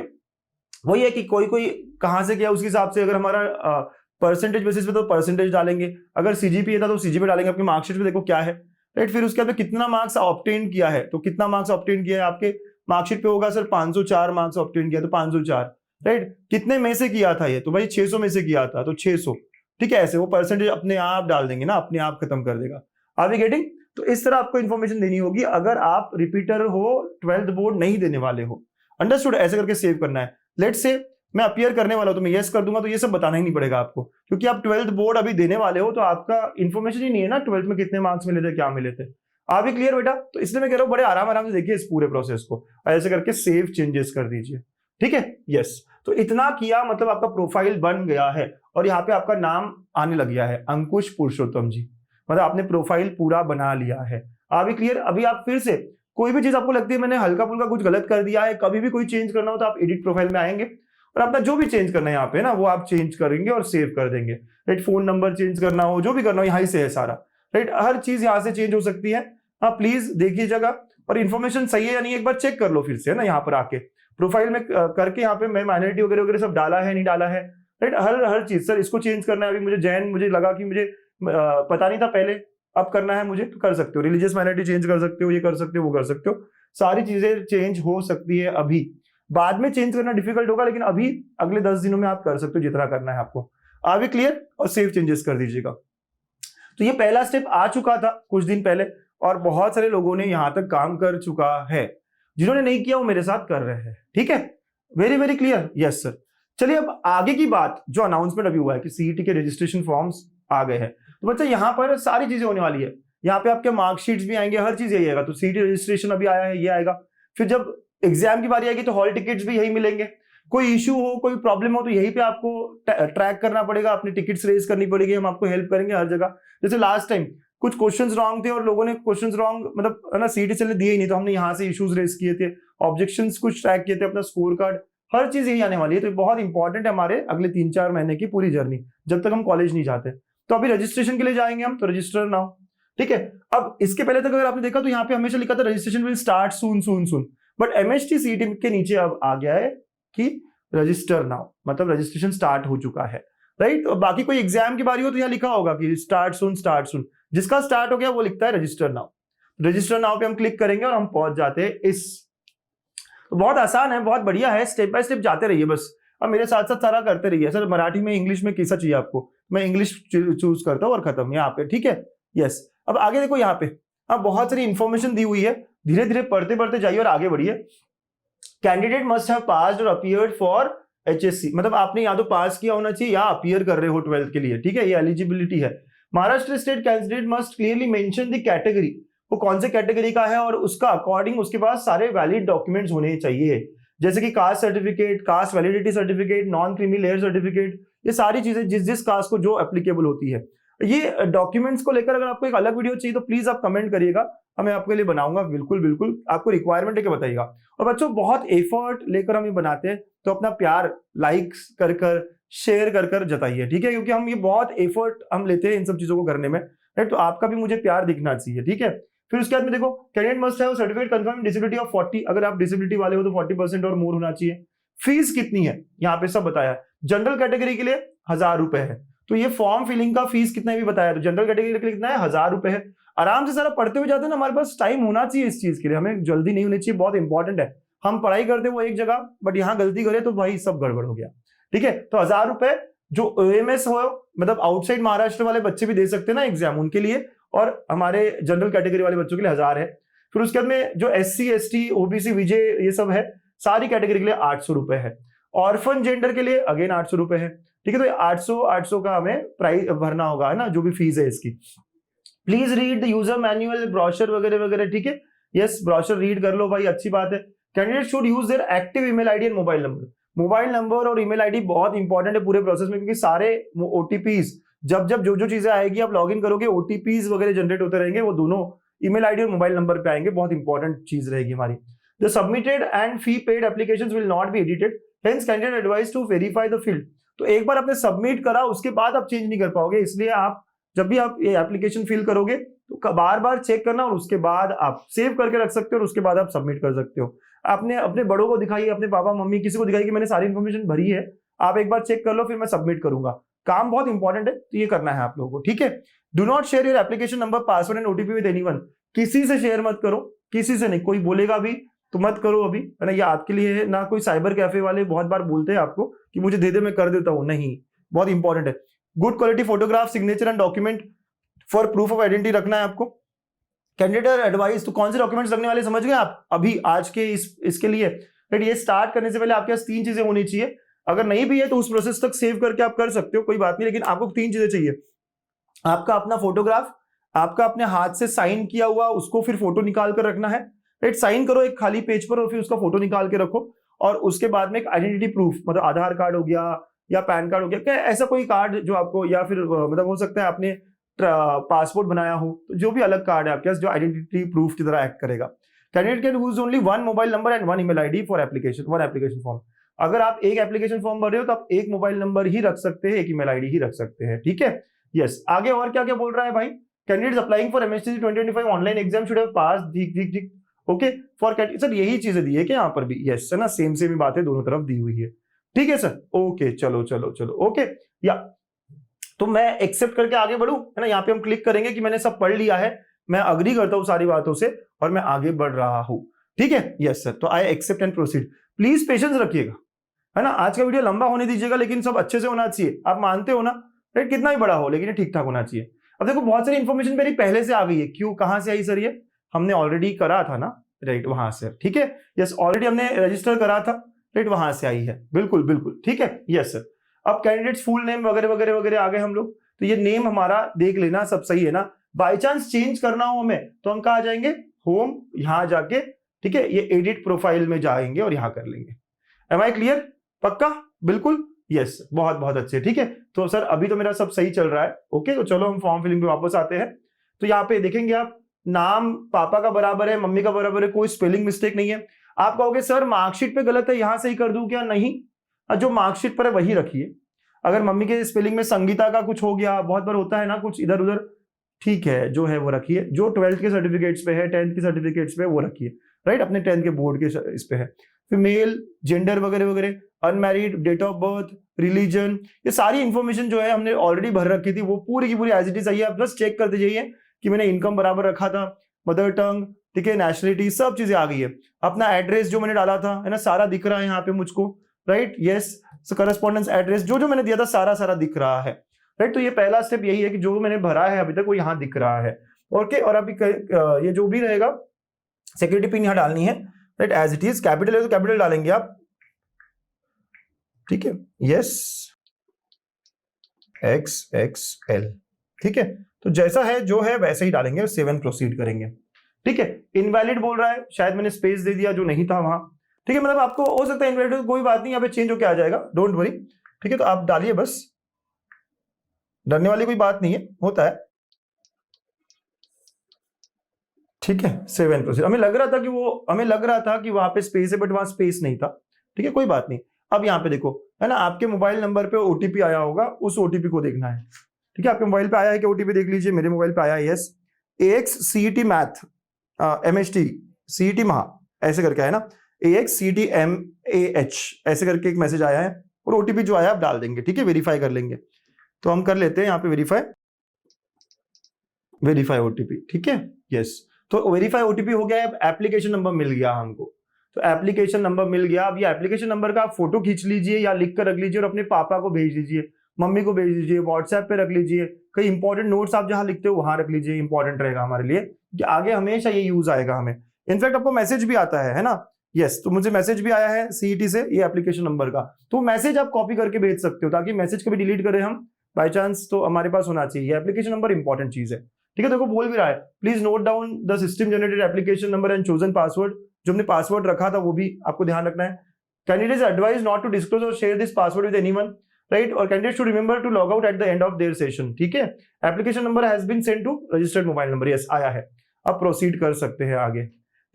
वही है कि कोई कोई कहां से किया, उसके हिसाब से अगर हमारा परसेंटेज बेसिस पे तो परसेंटेज डालेंगे, अगर सीजीपीए था तो सीजीपीए डालेंगे, आपकी मार्कशीट पे देखो क्या है, राइट। फिर उसके बाद कितना मार्क्स ऑब्टेन किया है, तो कितना मार्क्स ऑब्टेन किया है आपके मार्कशीट पे होगा सर 504 मार्क्स ऑब्टेन किया, तो 504, राइट। कितने में से किया था ये? तो भाई 600 में से किया था, तो 600, ठीक है। ऐसे वो परसेंटेज अपने आप डाल देंगे ना, अपने आप खत्म कर देगा। Are we getting? तो इस तरह आपको इन्फॉर्मेशन देनी होगी अगर आप रिपीटर हो, 12th बोर्ड नहीं देने वाले हो। अंडरस्टूड? ऐसे करके सेव करना है। लेट्स से मैं अपीयर करने वाला हूं तो मैं यस कर दूंगा, तो ये सब बताना ही नहीं पड़ेगा आपको, क्योंकि आप 12th बोर्ड अभी देने वाले हो, तो आपका इन्फॉर्मेशन ही नहीं है ना 12th में कितने मार्क्स मिले थे, क्या मिले थे। आप भी क्लियर बेटा? तो इसलिए मैं कह रहा हूं बड़े आराम आराम से देखिए इस पूरे प्रोसेस को, ऐसे करके सेव चेंजेस कर दीजिए, ठीक है। यस, तो इतना किया मतलब आपका प्रोफाइल बन गया है, और यहाँ पे आपका नाम आने लग गया है, अंकुश पुरुषोत्तम जी, मतलब आपने प्रोफाइल पूरा बना लिया है। आप भी क्लियर? अभी आप फिर से कोई भी चीज आपको लगती है मैंने हल्का फुल्का कुछ गलत कर दिया है, कभी भी कोई चेंज करना हो तो आप एडिट प्रोफाइल में आएंगे और अपना जो भी चेंज करना है यहाँ पे ना, वो आप चेंज करेंगे और सेव कर देंगे, राइट। फोन नंबर चेंज करना हो, जो भी करना हो, यहाँ से है सारा, राइट। हर चीज यहाँ से चेंज हो सकती है। हाँ, प्लीज देखिएगा, और इन्फॉर्मेशन सही है या नहीं एक बार चेक कर लो फिर से, है ना, यहाँ पर आके प्रोफाइल में करके यहाँ पे मैं माइनॉरिटी वगैरह वगैरह सब डाला है नहीं डाला है, राइट। हर चीज सर इसको चेंज करना है। अभी मुझे जैन, मुझे लगा कि मुझे पता नहीं था पहले, अब करना है मुझे, तो कर सकते हो। रिलीजियस माइनॉरिटी चेंज कर सकते हो, ये कर सकते हो, वो कर सकते हो, सारी चीजें चेंज हो सकती है। अभी बाद में चेंज करना डिफिकल्ट होगा, लेकिन अभी अगले 10 दिनों में आप कर सकते हो जितना करना है आपको। आप भी क्लियर? और सेव चेंजेस कर दीजिएगा। तो ये पहला स्टेप आ चुका था कुछ दिन पहले, और बहुत सारे लोगों ने यहां तक काम कर चुका है। जिन्होंने नहीं किया वो मेरे साथ कर रहे हैं, ठीक है। Very very clear? Yes sir. चलिए अब आगे की बात, जो अनाउंसमेंट अभी हुआ है कि सीईटी के रजिस्ट्रेशन फॉर्म्स आ गए हैं, तो बच्चा यहाँ पर सारी चीजें होने वाली है। यहाँ पे आपके मार्कशीट्स भी आएंगे, हर चीज यही आएगा। तो सीईटी रजिस्ट्रेशन अभी आया है, ये आएगा। फिर जब एग्जाम की बारी आएगी तो हॉल टिकट्स भी यही मिलेंगे। कोई इशू हो, कोई प्रॉब्लम हो, तो यहीं पे आपको ट्रैक करना पड़ेगा, अपनी टिकट्स रेज करनी पड़ेगी, हम आपको हेल्प करेंगे हर जगह। जैसे लास्ट टाइम कुछ क्वेश्चंस रॉन्ग थे और लोगों ने क्वेश्चंस रॉन्ग, मतलब है ना, सीईटी से दिए ही नहीं, तो हमने यहाँ से इश्यूज रेज किए थे, ऑब्जेक्शंस कुछ ट्रैक किए थे, अपना स्कोर कार्ड, हर चीज यही आने वाली है। तो बहुत इंपॉर्टेंट है हमारे अगले 3-4 महीने की पूरी जर्नी, जब तक हम कॉलेज नहीं जाते। तो अभी रजिस्ट्रेशन के लिए जाएंगे हम, तो रजिस्टर नाउ, ठीक है। अब इसके पहले तक अगर आपने देखा तो यहाँ पे हमेशा लिखा था registration will start soon soon soon, but MST CET के नीचे अब आ गया है कि रजिस्टर नाउ, मतलब रजिस्ट्रेशन स्टार्ट हो चुका है, राइट। और बाकी कोई एग्जाम की बारी हो तो यहाँ लिखा होगा कि स्टार्ट सून स्टार्ट सून, जिसका स्टार्ट हो गया वो लिखता है रजिस्टर नाउ। रजिस्टर नाउ पे हम क्लिक करेंगे और हम पहुंच जाते हैं इस, तो बहुत आसान है, बहुत बढ़िया है, स्टेप बाय स्टेप जाते रहिए बस। अब मेरे साथ साथ सारा करते रहिए। सर मराठी में, इंग्लिश में कैसा चाहिए आपको, मैं इंग्लिश चूज करता हूँ और खत्म यहाँ पे, ठीक है। यस, अब आगे देखो यहाँ पे अब बहुत सारी इंफॉर्मेशन दी हुई है, धीरे धीरे पढ़ते पढ़ते जाइए और आगे बढ़िए। कैंडिडेट मस्ट हैव पास्ड और अपीयर्ड फॉर एचएससी, मतलब आपने या तो पास किया होना चाहिए या अपीयर कर रहे हो 12th के लिए, ठीक है, ये एलिजिबिलिटी है। Maharashtra state candidate must clearly mention the category, वो कौन से कैटेगरी का है और उसका अकॉर्डिंग उसके पास सारे वैलिड डॉक्यूमेंट्स होने चाहिए। जैसे कि caste certificate, cast validity certificate, non creamy layer certificate, ये सारी चीजें जिस जिस कास्ट को जो एप्लीकेबल होती है। ये डॉक्यूमेंट्स को लेकर अगर आपको एक अलग वीडियो चाहिए तो प्लीज आप कमेंट करिएगा, मैं आपके लिए बनाऊंगा, बिल्कुल बिल्कुल आपको रिक्वायरमेंट है कि बताइएगा। और बच्चों बहुत एफर्ट लेकर हम ये बनाते हैं, तो अपना प्यार लाइक्स कर कर शेयर कर कर जताइए, ठीक है, क्योंकि हम ये बहुत एफर्ट हम लेते हैं इन सब चीजों को करने में, राइट। तो आपका भी मुझे प्यार दिखना चाहिए, ठीक है। फिर उसके बाद में देखो, candidate must have certificate confirm disability of 40, अगर आप डिसेबिलिटी वाले हो तो 40% और मोर होना चाहिए। फीस कितनी है यहाँ पे सब बताया है। जनरल कैटेगरी के लिए 1000 रुपए है, तो ये फॉर्म फिलिंग का फीस कितना भी बताया, तो जनरल कैटेगरी के लिए कितना है, 1000 रुपए है। आराम से सारा पढ़ते हुए जाते हैं ना, हमारे पास टाइम होना चाहिए इस चीज के लिए, हमें जल्दी नहीं होनी चाहिए, बहुत इंपॉर्टेंट है। हम पढ़ाई करते वो एक जगह, बट यहाँ गलती करे तो भाई सब गड़बड़ हो गया, ठीक है। तो 1000 रुपए जो OMS हो, मतलब आउटसाइड महाराष्ट्र वाले बच्चे भी दे सकते हैं ना एग्जाम, उनके लिए, और हमारे जनरल कैटेगरी वाले बच्चों के लिए 1000 है। फिर उसके बाद में जो SC ST OBC VJ ये सब है, सारी कैटेगरी के लिए 800 रुपए है। ऑर्फन जेंडर के लिए अगेन 800 रुपए है, ठीक है। तो 800 का हमें प्राइस भरना होगा, है ना, जो भी फीस है इसकी। Please read the user manual, brochure वगैरह वगैरह, ठीक है। यस, ब्रोशर रीड कर लो भाई, अच्छी बात है। Candidate should use their active email ID and mobile number. Mobile number और ईमेल आईडी बहुत इंपॉर्टेंट है पूरे प्रोसेस में, क्योंकि सारे OTPs जब जब जो चीजें आएगी आप लॉग इन करोगे, OTPs वगैरह जनरेट होते रहेंगे, वो दोनों ईमेल आईडी और मोबाइल नंबर पे आएंगे, बहुत इंपॉर्टेंट चीज रहेगी हमारी। The submitted and fee paid applications will not be edited, hence candidate advise to verify the field. तो एक बार आपने सबमिट करा उसके बाद आप चेंज नहीं कर पाओगे, इसलिए आप जब भी आप ये एप्लीकेशन फिल करोगे तो बार बार चेक करना, और उसके बाद आप सेव करके रख सकते हो, और उसके बाद आप सबमिट कर सकते हो। आपने अपने बड़ों को दिखाइए, अपने पापा मम्मी किसी को दिखाइए कि मैंने सारी इन्फॉर्मेशन भरी है, आप एक बार चेक कर लो, फिर मैं सबमिट करूंगा। काम बहुत इंपॉर्टेंट है, तो ये करना है आप लोगों को, ठीक है। Do not share your application number, password and OTP with anyone. किसी से शेयर मत करो, किसी से नहीं, कोई बोलेगा भी तो मत करो अभी, है ना, ये आपके लिए है ना। कोई साइबर कैफे वाले बहुत बार बोलते हैं आपको कि मुझे दे दे मैं कर देता हूं, नहीं, बहुत इंपॉर्टेंट है। Good quality photograph, signature and document for proof of identity रखना है आपको। कैंडिडेट एडवाइस, तो कौन से डॉक्यूमेंट्स रखने वाले समझ गए आप अभी आज के इसके लिए, राइट। ये स्टार्ट करने से पहले आपके पास 3 चीजें होनी चाहिए, अगर नहीं भी है तो उस प्रोसेस तक सेव करके आप कर सकते हो, कोई बात नहीं, लेकिन आपको 3 चीजें चाहिए। आपका अपना फोटोग्राफ, आपका अपने हाथ से साइन किया हुआ, उसको फिर फोटो निकाल कर रखना है, राइट। साइन करो एक खाली पेज पर और फिर उसका फोटो निकाल के रखो, और उसके बाद में एक आइडेंटिटी प्रूफ, मतलब आधार कार्ड हो गया या पैन कार्ड हो गया, क्या ऐसा कोई कार्ड जो आपको, या फिर मतलब हो सकता है आपने पासपोर्ट बनाया हो, तो जो भी अलग कार्ड है आपके पास जो आइडेंटिटी प्रूफ की तरह एक्ट करेगा। Candidate can use only 1 mobile number and 1 email ID for application, 1 application form. अगर आप एक एप्लीकेशन फॉर्म भर रहे हो तो आप एक मोबाइल नंबर ही रख सकते हैं, एक ईमेल आईडी ही रख सकते हैं, ठीक है। यस, आगे और क्या क्या बोल रहा है भाई। Candidates applying for MSTC 2025 online exam should have passed, ठीक, ओके, फॉर सर यही चीजें दी है कि यहाँ पर भी, यस है ना, सेम सेम बात है, दोनों तरफ दी हुई है, ठीक है सर, ओके, चलो चलो चलो, ओके। या तो मैं एक्सेप्ट करके आगे बढ़ूं, है ना, यहाँ पे हम क्लिक करेंगे कि मैंने सब पढ़ लिया है, मैं अग्री करता हूँ सारी बातों से और मैं आगे बढ़ रहा हूं, ठीक है। यस सर, तो I accept and proceed. Please patience रखिएगा, है ना, आज का वीडियो लंबा होने दीजिएगा, लेकिन सब अच्छे से होना चाहिए, आप मानते हो ना, राइट, कितना भी बड़ा हो लेकिन ठीक ठाक होना चाहिए। अब देखो बहुत सारी इन्फॉर्मेशन मेरी पहले से आ गई है, क्यों, कहां से आई सर, ये हमने ऑलरेडी करा था ना, राइट, वहां से, ठीक है। यस, ऑलरेडी हमने रजिस्टर करा था, राइट, वहां से आई है, बिल्कुल बिल्कुल, ठीक है। यस सर, अब कैंडिडेट्स फुल नेम वगैरह वगैरह वगैरह आ गए हम लोग, तो ये नेम हमारा देख लेना सब सही है ना। बाई चांस चेंज करना हो हमें तो हम कहा जाएंगे, होम, यहां जाके, ठीक है, ये एडिट प्रोफाइल में जाएंगे और यहां कर लेंगे। एम आई क्लियर, पक्का, बिल्कुल, यस, बहुत बहुत अच्छे, ठीक है। तो सर अभी तो मेरा सब सही चल रहा है, ओके। तो चलो हम फॉर्म फिलिंग पे वापस आते हैं। तो यहाँ पे देखेंगे आप, नाम पापा का बराबर है, मम्मी का बराबर है, कोई स्पेलिंग मिस्टेक नहीं है। आप कहोगे सर मार्कशीट पे गलत है, यहां से ही कर दूं क्या, नहीं, जो मार्कशीट पर है वही रखिए। अगर मम्मी के स्पेलिंग में संगीता का कुछ हो गया, बहुत बार होता है ना कुछ इधर उधर, ठीक है, जो है वो रखिए, जो 12th के सर्टिफिकेट्स पे है, 10th के सर्टिफिकेट्स पे वो रखिए, राइट, अपने 10th के बोर्ड के इस पे है। फीमेल, जेंडर वगैरह वगैरह, unmarried, date of birth, religion, ये सारी इंफॉर्मेशन जो है हमने ऑलरेडी भर रखी थी, वो पूरी की पूरी एज इट इज आई है। आप बस चेक करते जाइए कि मैंने इनकम बराबर रखा था, मदर टंग, ठीक है, नेशनलिटी, सब चीजें आ गई है। अपना एड्रेस जो मैंने डाला था, है ना, सारा दिख रहा है यहाँ पे मुझको, राइट, यस, करस्पॉन्डेंस एड्रेस जो जो मैंने दिया था सारा सारा दिख रहा है, राइट। तो ये पहला स्टेप यही है कि जो मैंने भरा है अभी तक वो यहाँ दिख रहा है, ओके। और अभी ये जो भी रहेगा, सिक्योरिटी पिन यहाँ डालनी है, right, as it is, capital है तो कैपिटल डालेंगे आप, ठीक है, यस, XXL, ठीक है। तो जैसा है जो है वैसे ही डालेंगे, 7 प्रोसीड करेंगे, ठीक है। इनवैलिड बोल रहा है, शायद मैंने स्पेस दे दिया जो नहीं था वहां, ठीक है, मतलब आपको हो सकता है इनवैलिड, कोई बात नहीं, यहाँ पे चेंज होकर आ जाएगा, डोंट वरी। ठीक है, तो आप डालिए बस, डरने वाली कोई बात नहीं है, होता है। ठीक है, सेव एंड प्रोसीड। हमें लग रहा था कि वहां पे स्पेस है, बट वहां स्पेस नहीं था। ठीक है, कोई बात नहीं। अब यहाँ पे देखो, है ना, आपके मोबाइल नंबर पे ओटीपी आया होगा, उस ओटीपी को देखना है। ठीक है, आपके मोबाइल पे आया है कि ओटीपी देख लीजिए, मेरे मोबाइल पे आया है, yes, AX CET math MHT CET महा ऐसे करके है ना, AX CET MAH ऐसे करके एक मैसेज आया है, और ओटीपी जो आया आप डाल देंगे। ठीक है, वेरीफाई कर लेंगे, तो हम कर लेते हैं यहाँ पे वेरीफाई ओटीपी। ठीक है, यस, तो वेरीफाई ओटीपी हो गया है, एप्लीकेशन नंबर मिल गया हमको। तो एप्लीकेशन नंबर मिल गया, अब ये एप्लीकेशन नंबर का आप फोटो खींच लीजिए या लिख कर रख लीजिए और अपने पापा को भेज दीजिए, मम्मी को भेज दीजिए, व्हाट्सएप पे रख लीजिए, कई इंपॉर्टेंट नोट्स आप जहां लिखते हो वहां रख लीजिए, इंपॉर्टेंट रहेगा हमारे लिए कि आगे हमेशा ये यूज आएगा हमें। इनफैक्ट आपको मैसेज भी आता है ना, यस, तो मुझे मैसेज भी आया है सीईटी से ये एप्लीकेशन नंबर का, तो मैसेज आप कॉपी करके भेज सकते हो, ताकि मैसेज कभी डिलीट करें हम बाय चांस तो हमारे पास होना चाहिए। एप्लीकेशन नंबर इंपॉर्टेंट चीज है। ठीक है, देखो बोल भी रहा है, please note down the system generated application number and chosen password. जो हमने पासवर्ड रखा था वो भी आपको ध्यान रखना है। Candidates advise not to disclose और share this password with anyone, right, और candidates should remember to log out at the end of their session. ठीक है, application number has been send to registered mobile number, yes आया है। अब proceed कर सकते हैं आगे।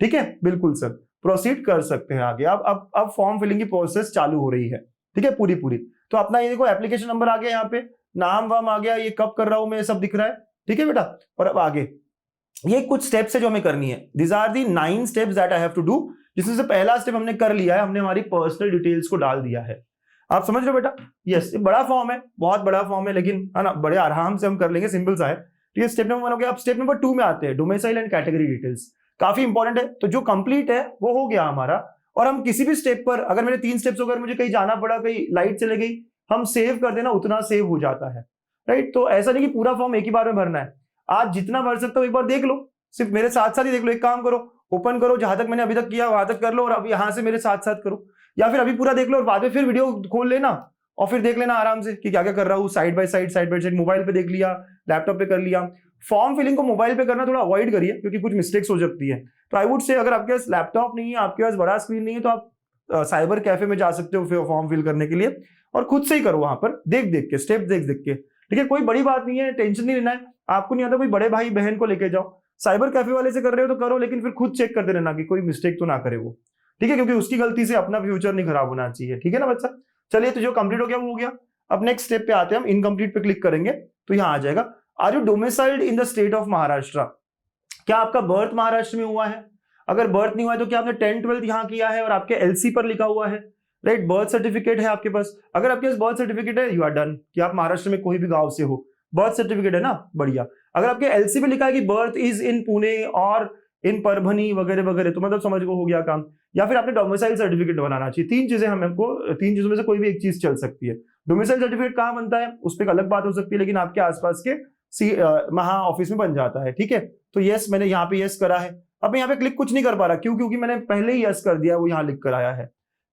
ठीक है, बिल्कुल सर, प्रोसीड कर सकते हैं आगे। अब फॉर्म फिलिंग की प्रोसेस चालू हो रही है। ठीक है, पूरी तो अपना ये देखो एप्लीकेशन नंबर आ गया, यहाँ पे नाम वाम आ गया, ये कब कर रहा हूं मैं सब दिख रहा है। ठीक है बेटा, और अब आगे ये कुछ स्टेप्स है जो हमें करनी है। This are the 9 steps that I have to do, जिसमें से पहला स्टेप हमने कर लिया है, हमने हमारी पर्सनल डिटेल्स को डाल दिया है। आप समझ रहे हो बेटा, यस, बड़ा फॉर्म है, बहुत बड़ा फॉर्म है, लेकिन है ना, बड़े आराम से हम कर लेंगे, सिंपल सा है। ठीक है, स्टेप नंबर 1 हो गया। अब स्टेप नंबर 2 में आते हैं, डोमिसाइल एंड कैटेगरी डिटेल्स, काफी इंपॉर्टेंट है। तो जो कंप्लीट है वो हो गया हमारा, और हम किसी भी स्टेप पर, अगर मेरे 3 स्टेप्स अगर मुझे कहीं जाना पड़ा, कहीं लाइट चले गई, हम सेव कर देना, उतना सेव हो जाता है, राइट। तो ऐसा नहीं कि पूरा फॉर्म एक ही बार में भरना है, आज जितना भर सकते हो एक बार देख लो, सिर्फ मेरे साथ साथ ही देख लो। एक काम करो, ओपन करो, जहां तक मैंने अभी तक किया वहां तक कर लो, और अब यहां से मेरे साथ साथ करो, या फिर अभी पूरा देख लो और बाद में फिर वीडियो खोल लेना और फिर देख लेना आराम से कि क्या क्या कर रहा हूँ, साइड बाय साइड मोबाइल पे देख लिया, लैपटॉप पे कर लिया। फॉर्म फिलिंग को मोबाइल पे करना थोड़ा अवॉइड करिए, क्योंकि कुछ मिस्टेक्स हो सकती है। तो आई वुड से, अगर आपके पास लैपटॉप नहीं है, आपके पास बड़ा स्क्रीन नहीं है, तो आप साइबर कैफे में जा सकते हो फॉर्म फिल करने के लिए, और खुद से ही करो, वहां पर देख देख के, स्टेप देख देख के। ठीक है, कोई बड़ी बात नहीं है, टेंशन नहीं लेना है। आपको नहीं आता, कोई बड़े भाई बहन को लेके जाओ, साइबर कैफे वाले से कर रहे हो तो करो, लेकिन फिर खुद चेक करते रहना कि कोई मिस्टेक तो ना करे वो। ठीक है, क्योंकि उसकी गलती से अपना फ्यूचर नहीं खराब होना चाहिए। ठीक है ना बच्चा, चलिए, तो जो कंप्लीट हो गया वो हो गया। अब नेक्स्ट स्टेप पे आते हैं हम, इनकम्प्लीट पे क्लिक करेंगे तो यहाँ आ जाएगा, are you domiciled in the state of Maharashtra. क्या आपका बर्थ महाराष्ट्र में हुआ है? अगर बर्थ नहीं हुआ है तो क्या आपने 10th-12th यहाँ किया है और आपके एलसी पर लिखा हुआ है, राइट, बर्थ सर्टिफिकेट है आपके पास। अगर आपके पास बर्थ सर्टिफिकेट है, यू आर डन, कि आप महाराष्ट्र में कोई भी गांव से हो, बर्थ सर्टिफिकेट है ना, बढ़िया। अगर आपके एलसी पे लिखा है कि बर्थ इज इन पुणे और इन परभनी वगैरह वगैरह, तो मतलब समझ को हो गया काम। या फिर आपने डोमिसाइल सर्टिफिकेट बनाना चाहिए। 3 चीजें हमको, 3 चीजों में से कोई भी एक चीज चल सकती है। डोमिसाइल सर्टिफिकेट कहाँ बनता है उस पर एक अलग बात हो सकती है, लेकिन आपके आसपास के महा ऑफिस में बन जाता है। ठीक है, तो यस, मैंने यहाँ पे यस करा है। अब मैं यहाँ पे क्लिक कुछ नहीं कर पा रहा, क्यों? क्योंकि मैंने पहले ही यस कर दिया, वो यहाँ लिख कर आया है।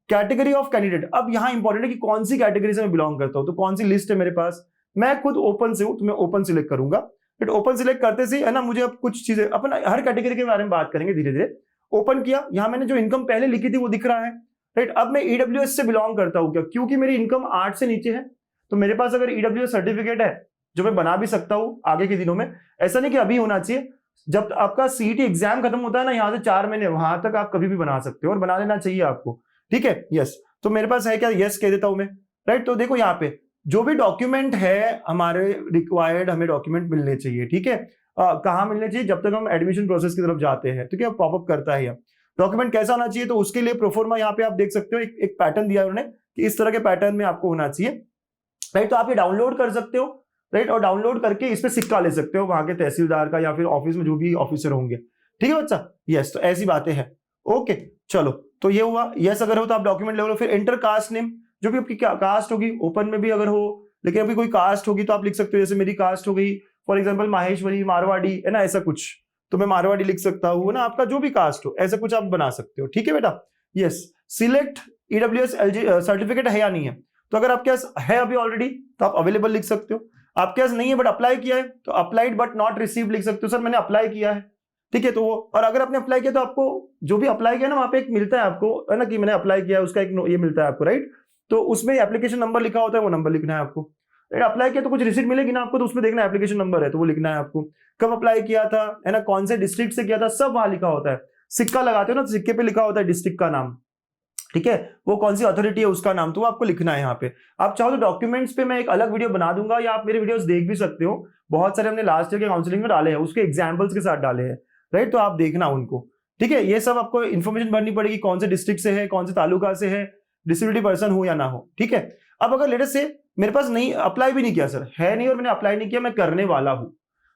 कैटेगरी ऑफ कैंडिडेट, अब यहाँ इंपॉर्टेंट है कि कौन सी कैटेगरी से मैं बिलोंग करता हूँ, तो कौन सी लिस्ट है मेरे पास। मैं खुद ओपन से हूँ, तो मैं ओपन सिलेक्ट करूंगा। बट ओपन सिलेक्ट करते से है ना, मुझे अब कुछ चीजें, अपन हर कैटेगरी के बारे में बात करेंगे धीरे धीरे। ओपन किया, यहाँ मैंने जो इनकम पहले लिखी थी वो दिख रहा है, राइट। अब मैं ईडब्ल्यूएस से बिलोंग करता हूँ, क्या? क्योंकि मेरी इनकम 8 से नीचे है, तो मेरे पास अगर ईडब्ल्यूएस सर्टिफिकेट है, जो मैं बना भी सकता हूँ आगे के दिनों में, ऐसा नहीं कि अभी होना चाहिए। जब आपका सीईटी एग्जाम खत्म होता है ना, यहाँ से 4 महीने, वहां तक आप कभी भी बना सकते हो, और बना लेना चाहिए आपको। ठीक है, यस, तो मेरे पास है क्या, यस कह देता हूं मैं, राइट। तो देखो यहाँ पे जो भी डॉक्यूमेंट है हमारे रिक्वायर्ड, हमें डॉक्यूमेंट मिलने चाहिए। ठीक है, कहाँ मिलने चाहिए? जब तक हम एडमिशन प्रोसेस की तरफ जाते हैं, तो क्या पॉपअप करता है डॉक्यूमेंट कैसा होना चाहिए, तो उसके लिए प्रोफॉर्मा यहाँ पे आप देख सकते हो, एक पैटर्न दिया उन्होंने कि इस तरह के पैटर्न में आपको होना चाहिए, राइट। तो आप ये डाउनलोड कर सकते हो, राइट, और डाउनलोड करके इस पे सिक्का ले सकते हो वहां के तहसीलदार का, या फिर ऑफिस में जो भी ऑफिसर होंगे। ठीक है बच्चा, यस, तो ऐसी बातें हैं। ओके, चलो, तो ये हुआ, यस अगर हो तो आप डॉक्यूमेंट ले लो। फिर एंटर कास्ट नेम, जो भी आपकी कास्ट होगी, ओपन में भी अगर हो, लेकिन अभी कोई कास्ट होगी तो आप लिख सकते हो, जैसे मेरी कास्ट हो गई फॉर एग्जांपल माहेश्वरी, मारवाड़ी, है ना, ऐसा कुछ, तो मैं मारवाड़ी लिख सकता हूँ ना, आपका जो भी कास्ट हो, ऐसा कुछ आप बना सकते हो। ठीक है बेटा, यस। सिलेक्ट ईडब्ल्यूएस सर्टिफिकेट है या नहीं है, तो अगर आपके पास है अभी ऑलरेडी तो आप अवेलेबल लिख सकते हो। आपके पास नहीं है बट अप्लाई किया है, तो अप्लाइड बट नॉट रिसीव्ड लिख सकते हो, सर मैंने अप्लाई किया है, ठीक है। तो वो, और अगर आपने अप्लाई किया तो आपको जो भी अप्लाई किया ना वहां पे एक मिलता है आपको, है ना, कि मैंने अप्लाई किया उसका एक ये मिलता है आपको, राइट। तो उसमें एप्लीकेशन नंबर लिखा होता है, वो नंबर लिखना है आपको। अप्लाई किया तो कुछ रिसीट मिलेगी ना आपको, तो उसमें देखना एप्लीकेशन नंबर है तो वो लिखना है आपको। कब अप्लाई किया था, है ना, कौन से डिस्ट्रिक्ट से किया था, सब वहां लिखा होता है। सिक्का लगाते हो ना, तो सिक्के पे लिखा होता है डिस्ट्रिक्ट का नाम, ठीक है, वो कौन सी अथॉरिटी है उसका नाम, तो वो आपको लिखना है यहाँ पे। आप चाहो तो डॉक्यूमेंट्स पे मैं एक अलग वीडियो बना दूंगा, या आप मेरे वीडियोस देख भी सकते हो, बहुत सारे हमने लास्ट ईयर के काउंसलिंग में डाले हैं, उसके एग्जांपल्स के साथ डाले हैं, राइट। तो आप देखना उनको, ठीक है। ये सब आपको इन्फॉर्मेशन भरनी पड़ेगी, कौन से डिस्ट्रिक्ट से है, कौन से तालुका से है, डिसेबिलिटी पर्सन हो या ना हो, ठीक है। अब अगर लेटेस्ट से मेरे पास नहीं, अप्लाई भी नहीं किया सर, है नहीं और मैंने अप्लाई नहीं किया, मैं करने वाला हूं,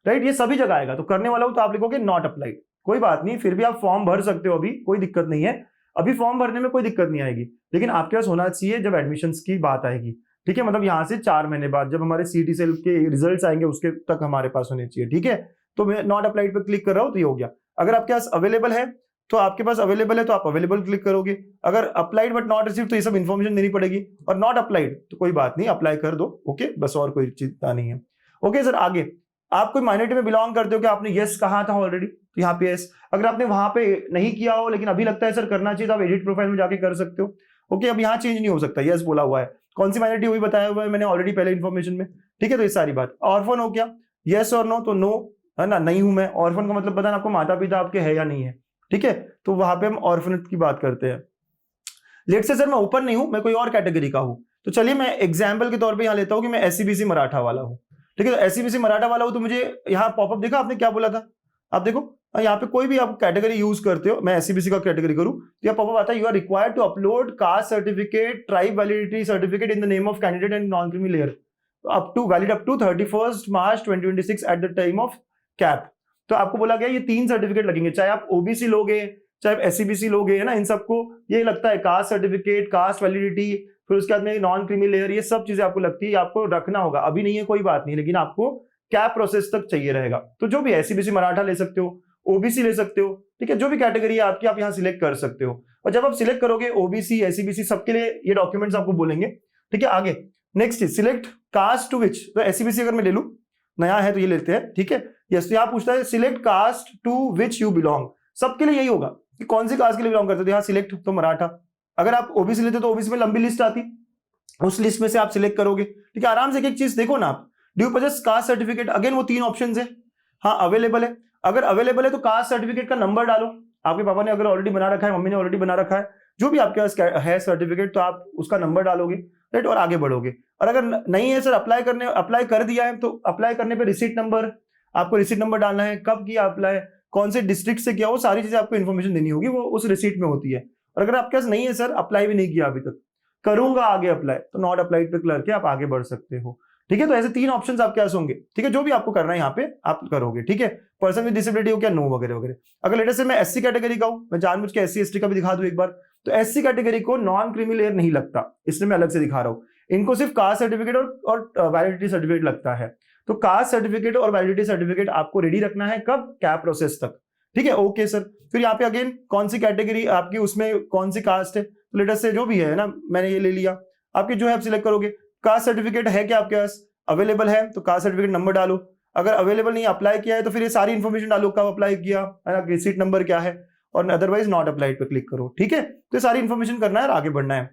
राइट, ये सभी जगह आएगा। तो करने वाला हूं तो आप लिखोगे नॉट अप्लाइड, कोई बात नहीं, फिर भी आप फॉर्म भर सकते हो, अभी कोई दिक्कत नहीं है, अभी फॉर्म भरने में कोई दिक्कत नहीं आएगी, लेकिन आपके पास होना चाहिए जब एडमिशंस की बात आएगी, ठीक है। मतलब यहाँ से 4 महीने बाद जब हमारे सीटी सेल के रिजल्ट्स आएंगे उसके तक हमारे पास होने चाहिए, ठीक है। तो मैं नॉट अप्लाइड पे क्लिक कर रहा हूँ तो ये हो गया। अगर आपके पास अवेलेबल है तो आपके पास अवेलेबल है तो आप अवेलेबल क्लिक करोगे, अगर अप्लाइड बट नॉट रिसीव तो ये सब इन्फॉर्मेशन देनी पड़ेगी, और नॉट अप्लाइड तो कोई बात नहीं, अप्लाई कर दो, ओके, बस और कोई चिंता नहीं है। ओके सर, आगे आप कोई माइनॉरिटी में बिलोंग करते हो, कि आपने यस कहा था ऑलरेडी, तो यहाँ पे यस। अगर आपने वहां पे नहीं किया हो लेकिन अभी लगता है सर करना चाहिए, तो आप एडिट प्रोफाइल में जाके कर सकते हो, ओके। अब यहाँ चेंज नहीं हो सकता, यस बोला हुआ है। कौन सी माइनॉरिटी हुई बताया हुआ है मैंने ऑलरेडी पहले इन्फॉर्मेशन में, ठीक है। तो ये सारी बात। ऑर्फन हो क्या, यस और नो, तो नो, है ना, नहीं हूं मैं। ऑर्फन का मतलब पता ना आपको, माता पिता आपके है या नहीं है, ठीक है। तो वहां पे हम ऑर्फनेट की बात करते हैं। लेट से सर मैं ऊपर नहीं हूं, मैं कोई और कैटेगरी का हूं, तो चलिए मैं एग्जाम्पल के तौर पे यहाँ लेता हूं कि मैं एससीबीसी मराठा वाला हूं, ठीक है। तो एससीबीसी मराठा वाला हूं तो मुझे यहाँ पॉपअप देखा आपने क्या बोला था, आप देखो यहाँ पे कोई भी आप कैटेगरी यूज करते हो, मैं एससीबीसी का कैटेगरी करूं तो यहाँ पॉपअप आता है, you are required to upload caste certificate, tribe validity certificate in the name of candidate and non creamy layer up to valid up to 31 March 2026 at the time of CAP. तो आपको बोला गया ये 3 certificate लगेंगे, चाहे आप OBC लोगे चाहे आप एससीबीसी लोगे, है ना, इन सबको ये लगता है कास्ट सर्टिफिकेट, कास्ट वैलिडिटी, फिर उसके बाद में नॉन क्रीमी लेयर, ये सब चीजें आपको लगती है, आपको रखना होगा। अभी नहीं है कोई बात नहीं, लेकिन आपको कैप प्रोसेस तक चाहिए रहेगा। तो जो भी एससीबीसी मराठा ले सकते हो, ओबीसी ले सकते हो, ठीक है, जो भी कैटेगरी है आपकी आप यहाँ सिलेक्ट कर सकते हो। और जब आप सिलेक्ट करोगे ओबीसी एससीबीसी सबके लिए ये डॉक्यूमेंट्स आपको बोलेंगे, ठीक है। आगे next is select caste to which, तो एससीबीसी अगर मैं ले लूं, नया है तो ये लेते हैं, ठीक है। यस, तो यहाँ पूछता है select caste to which you belong, सबके लिए यही होगा कि कौन सी कास्ट के लिए बिलोंग करते हो, यहाँ सिलेक्ट तो मराठा। अगर आप ओबीसी लेते तो ओबीसी में लंबी लिस्ट आती, उस लिस्ट में से आप सिलेक्ट करोगे, ठीक है। आराम से एक चीज देखो ना आप, due purposes caste certificate, again वो 3 ऑप्शन है, हाँ अवेलेबल है। अगर अवेलेबल है तो कास्ट सर्टिफिकेट का नंबर डालो, आपके पापा ने अगर ऑलरेडी बना रखा है, मम्मी ने ऑलरेडी बना रखा है, जो भी आपके पास है सर्टिफिकेट, तो आप उसका नंबर डालोगे, राइट, और आगे बढ़ोगे। और अगर नहीं है सर, अप्लाई कर दिया है, तो अप्लाई करने पे रिसीट नंबर, आपको रिसीट नंबर डालना है, कब किया अप्लाई, कौन से डिस्ट्रिक्ट से किया, वो सारी चीजें आपको इन्फॉर्मेशन देनी होगी, वो उस रिसीट में होती है। और अगर आपके पास नहीं है सर, अप्लाई भी नहीं किया अभी तक, करूंगा आगे अप्लाई, तो नॉट अप्लाइड पे क्लिक करके आप आगे बढ़ सकते हो, ठीक है। तो ऐसे 3 ऑप्शंस आपके पास होंगे, ठीक है, जो भी आपको करना है यहाँ पे आप करोगे, ठीक है। पर्सन विद डिसेबिलिटी हो क्या, नो वगैरह वगैरह। अगर लेटेस्ट से मैं एससी कैटेगरी का हूं, मैं जानबूझ के एससी एसटी का भी दिखा दूं एक बार, तो एससी कैटेगरी को नॉन क्रीमी लेयर नहीं लगता, इसलिए मैं अलग से दिखा रहा हूं। इनको सिर्फ कास्ट सर्टिफिकेट और वैलिडिटी सर्टिफिकेट लगता है। तो कास्ट सर्टिफिकेट और वैलिडिटी सर्टिफिकेट आपको रेडी रखना है, कब, कैप प्रोसेस तक, ठीक है। ओके सर, फिर यहाँ पे अगेन कौन सी कैटेगरी आपकी, उसमें कौन सी कास्ट है, तो लेटेस्ट से जो भी है ना, मैंने ये ले लिया, आपके जो है आप सिलेक्ट करोगे। कास्ट सर्टिफिकेट है क्या आपके पास, अवेलेबल है तो कास्ट सर्टिफिकेट नंबर डालो। अगर अवेलेबल नहीं, अप्लाई किया है, तो फिर ये सारी इन्फॉर्मेशन डालो, कब अप्लाई किया, है ना, रिसीट नंबर क्या है, और अदरवाइज नॉट अप्लाइड पे क्लिक करो, ठीक है। तो ये सारी इन्फॉर्मेशन करना है और आगे बढ़ना है।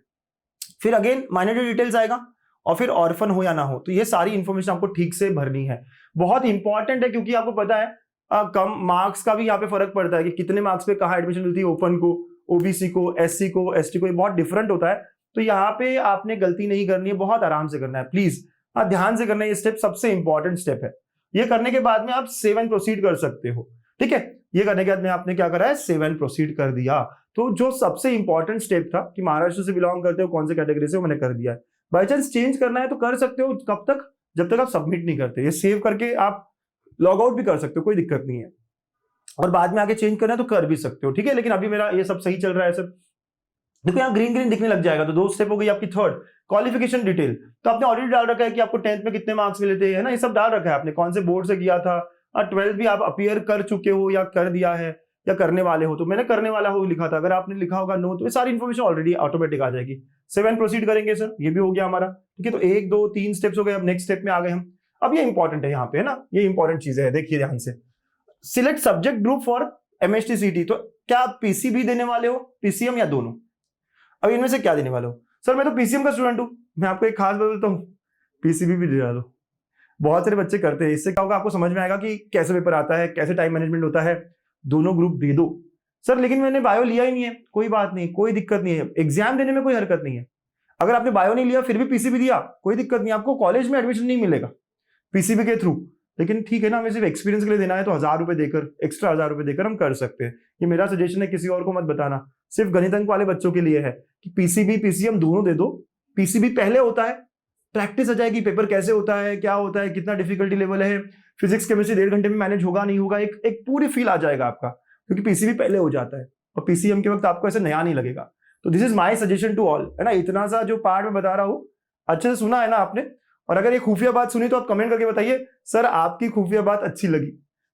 फिर अगेन माइनॉरिटी डिटेल्स आएगा, और फिर ऑर्फन हो या ना हो, तो ये सारी इन्फॉर्मेशन आपको ठीक से भरनी है, बहुत इंपॉर्टेंट है, क्योंकि आपको पता है कम मार्क्स का भी यहाँ पे फर्क पड़ता है कि कितने मार्क्स पे कहाँ एडमिशन मिलती है, ओपन को, ओबीसी को, एससी को, एसटी को, ये बहुत डिफरेंट होता है। तो यहाँ पे आपने गलती नहीं करनी है, बहुत आराम से करना है, प्लीज हाँ ध्यान से करना है, ये स्टेप सबसे इंपॉर्टेंट स्टेप है। ये करने के बाद में आप 7 प्रोसीड कर सकते हो, ठीक है। ये करने के बाद में आपने क्या करा है, 7 प्रोसीड कर दिया। तो जो सबसे इंपॉर्टेंट स्टेप था कि महाराष्ट्र से बिलोंग करते हो, कौन से कैटेगरी से, मैंने कर दिया है। बाई चांस चेंज करना है तो कर सकते हो, कब तक, जब तक आप सबमिट नहीं करते। ये सेव करके आप लॉग आउट भी कर सकते हो, कोई दिक्कत नहीं है, और बाद में आगे चेंज करना है तो कर भी सकते हो, ठीक है। लेकिन अभी मेरा ये सब सही चल रहा है सर। देखो यहाँ ग्रीन ग्रीन दिखने लग जाएगा, तो 2 स्टेप हो गई आपकी। थर्ड, क्वालिफिकेशन डिटेल, तो आपने ऑलरेडी डाल रखा है कि आपको 10th में कितने मार्क्स मिले थे, है ना, ये सब डाल रखा है आपने, कौन से बोर्ड से किया था, 12th भी आप अपीयर कर चुके हो या कर दिया है या करने वाले हो, तो मैंने करने वाला हो लिखा था। अगर आपने लिखा होगा नो, तो ये सारी इन्फॉर्मेशन ऑलरेडी ऑटोमेटिक आ जाएगी। 7 प्रोसीड करेंगे सर, ये भी हो गया हमारा, ठीक है। तो 1 2 3 स्टेप्स हो गए, अब नेक्स्ट स्टेप में आ गए हम। अब ये इंपॉर्टेंट है यहाँ पे, है ना, ये इंपॉर्टेंट चीज है, देखिए ध्यान से। Select subject group for MST-CT, तो क्या आप पीसीबी देने वाले हो, पीसीएम या दोनों? अब इनमें से क्या देने वाले हो? सर मैं तो पीसीएम का स्टूडेंट हूं, मैं आपको एक खास बात बताता हूं, पीसीबी भी दे डालो। बहुत सारे बच्चे करते हैं, इससे क्या होगा, आपको समझ में आएगा कि कैसे पेपर आता है, कैसे टाइम मैनेजमेंट होता है। दोनों ग्रुप दे दो। सर लेकिन मैंने बायो लिया ही नहीं है, कोई बात नहीं, कोई दिक्कत नहीं है, एग्जाम देने में कोई हरकत नहीं है। अगर आपने बायो नहीं लिया फिर भी पीसीबी दिया, कोई दिक्कत नहीं, आपको कॉलेज में एडमिशन नहीं मिलेगा पीसीबी के थ्रू। लेकिन ठीक है ना, हमें सिर्फ एक्सपीरियंस के लिए देना है, तो 1000 रुपए देकर, एक्स्ट्रा 1000 रुपए देकर हम कर सकते हैं। ये मेरा सजेशन है, किसी और को मत बताना, सिर्फ गणित अंक वाले बच्चों के लिए है कि पीसीबी पीसीएम दोनों दे दो। पीसीबी पहले होता है, प्रैक्टिस आ जाएगी, पेपर कैसे होता है, क्या होता है, कितना डिफिकल्टी लेवल है, फिजिक्स केमिस्ट्री 1.5 घंटे में मैनेज होगा नहीं होगा, एक पूरी फील आ जाएगा आपका, क्योंकि पीसीबी पहले हो जाता है और पीसीएम के वक्त आपको ऐसे नया नहीं लगेगा। तो this is my suggestion to all, है ना। इतना सा जो पार्ट में बता रहा हूं अच्छे से सुना है ना आपने? और अगर ये खुफिया बात सुनी तो आप कमेंट करके बताइए सर आपकी खुफिया बात अच्छी लगी,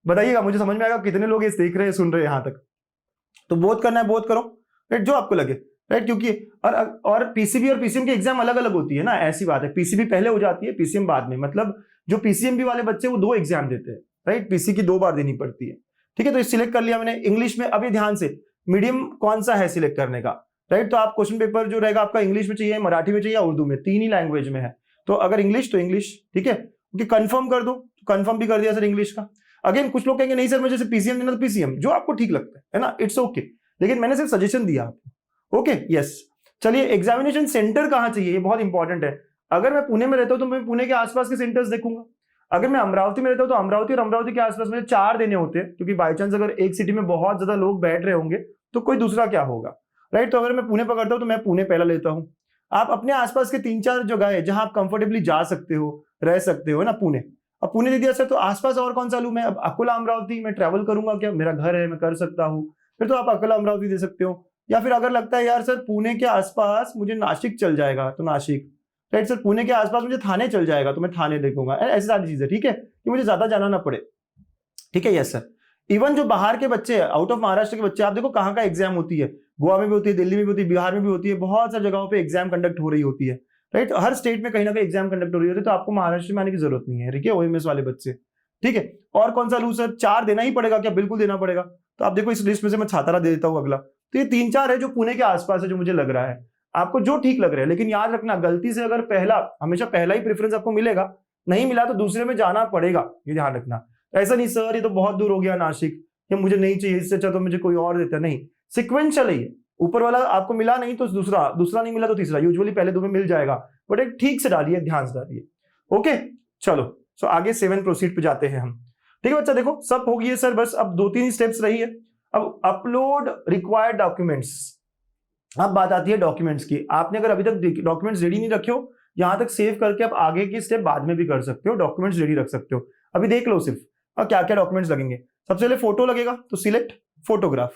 बताइएगा, मुझे समझ में आएगा कितने लोग इस देख रहे हैं, सुन रहे हैं यहाँ तक। तो बोथ करना है, बोथ करो, राइट, जो आपको लगे, राइट। क्योंकि और पीसीबी और पीसीएम की एग्जाम अलग अलग होती है ना, ऐसी बात है। पीसीबी पहले हो जाती है, पीसीएम बाद में, मतलब जो पीसीएमबी वाले बच्चे वो 2 एग्जाम देते हैं, राइट, पीसी की 2 बार देनी पड़ती है, ठीक है। तो सिलेक्ट कर लिया मैंने इंग्लिश में। अभी ध्यान से, मीडियम कौन सा है सिलेक्ट करने का, राइट। तो आप क्वेश्चन पेपर जो रहेगा आपका इंग्लिश में चाहिए, मराठी में चाहिए या उर्दू में, 3 ही लैंग्वेज में है। तो अगर इंग्लिश तो इंग्लिश, ठीक है, क्योंकि कंफर्म कर दो, कंफर्म भी कर दिया सर इंग्लिश का। अगेन कुछ लोग कहेंगे नहीं सर मुझे पीसीएम देना, तो पीसीएम, जो आपको ठीक लगता है ना, इट्स ओके, लेकिन मैंने सिर्फ सजेशन दिया आपको, ओके, यस। चलिए, एग्जामिनेशन सेंटर कहाँ चाहिए, ये बहुत इंपॉर्टेंट है। अगर मैं पुणे में रहता हूं तो मैं पुणे के आसपास के सेंटर्स देखूंगा। अगर मैं अमरावती में रहता हूं तो अमरावती और अमरावती के आसपास मुझे 4 देने होते हैं, क्योंकि बाई चांस अगर एक सिटी में बहुत ज्यादा लोग बैठ रहे होंगे तो कोई दूसरा क्या होगा, राइट। तो अगर मैं पुणे पकड़ता हूं तो मैं पुणे पहला लेता हूं। आप अपने आसपास के 3-4 जगह है जहां आप कंफर्टेबली जा सकते हो, रह सकते हो ना, पुणे। अब पुणे दे दिया सर, तो आसपास और कौन सा लूं मैं? अब अकोला अमरावती मैं ट्रैवल करूंगा क्या, मेरा घर है, मैं कर सकता हूँ, फिर तो आप अकोला अमरावती दे सकते हो। या फिर अगर लगता है यार सर पुणे के आसपास मुझे नासिक चल जाएगा, तो नासिक, राइट सर, पुणे के आसपास मुझे थाने चल जाएगा तो मैं थाने देखूंगा, ऐसी सारी चीजें, ठीक है, कि मुझे ज्यादा जाना ना पड़े, ठीक है, यस सर। इवन जो बाहर के बच्चे हैं, आउट ऑफ महाराष्ट्र के बच्चे, आप देखो कहाँ का एग्जाम होती है, गोवा में भी होती है, दिल्ली में भी होती है, बिहार में भी होती है, बहुत सारी जगहों पे एग्जाम कंडक्ट हो रही होती है, राइट। हर स्टेट में कहीं ना कहीं एग्जाम कंडक्ट हो रही होती है, तो आपको महाराष्ट्र में आने की जरूरत नहीं है, ठीक है, ओएमएस वाले बच्चे, ठीक है। और कौन सा लूं सर? 4 देना ही पड़ेगा क्या? बिल्कुल देना पड़ेगा। तो आप देखो इस लिस्ट में से मैं छात्रा दे देता हूँ अगला। तो ये 3-4 है जो पुणे के आसपास है, जो मुझे लग रहा है, आपको जो ठीक लग रहा है। लेकिन याद रखना, गलती से अगर हमेशा पहला ही प्रेफरेंस आपको मिलेगा, नहीं मिला तो दूसरे में जाना पड़ेगा, ये ध्यान रखना। ऐसा नहीं सर ये तो बहुत दूर हो गया नासिक, ये मुझे नहीं चाहिए, इससे अच्छा तो मुझे कोई और देता, नहीं, सिक्वेंशियल है ये। ऊपर वाला आपको मिला नहीं तो दूसरा नहीं मिला तो तीसरा, यूजुअली पहले 2 में मिल जाएगा, बट एक ठीक से डालिए, ध्यान से डालिए, ओके। चलो, सो आगे 7 प्रोसीड पे जाते हैं हम, ठीक है बच्चा। देखो सब हो गई सर, बस अब 2-3 स्टेप्स रही है। अब अपलोड रिक्वायर्ड डॉक्यूमेंट्स, अब बात आती है डॉक्यूमेंट्स की। आपने अगर अभी तक डॉक्यूमेंट्स रेडी नहीं रखे हो, यहां तक सेव करके आप आगे की स्टेप बाद में भी कर सकते हो, डॉक्यूमेंट्स रेडी रख सकते हो। अभी देख लो सिर्फ और क्या क्या डॉक्यूमेंट्स लगेंगे। सबसे पहले फोटो लगेगा, तो सिलेक्ट फोटोग्राफ,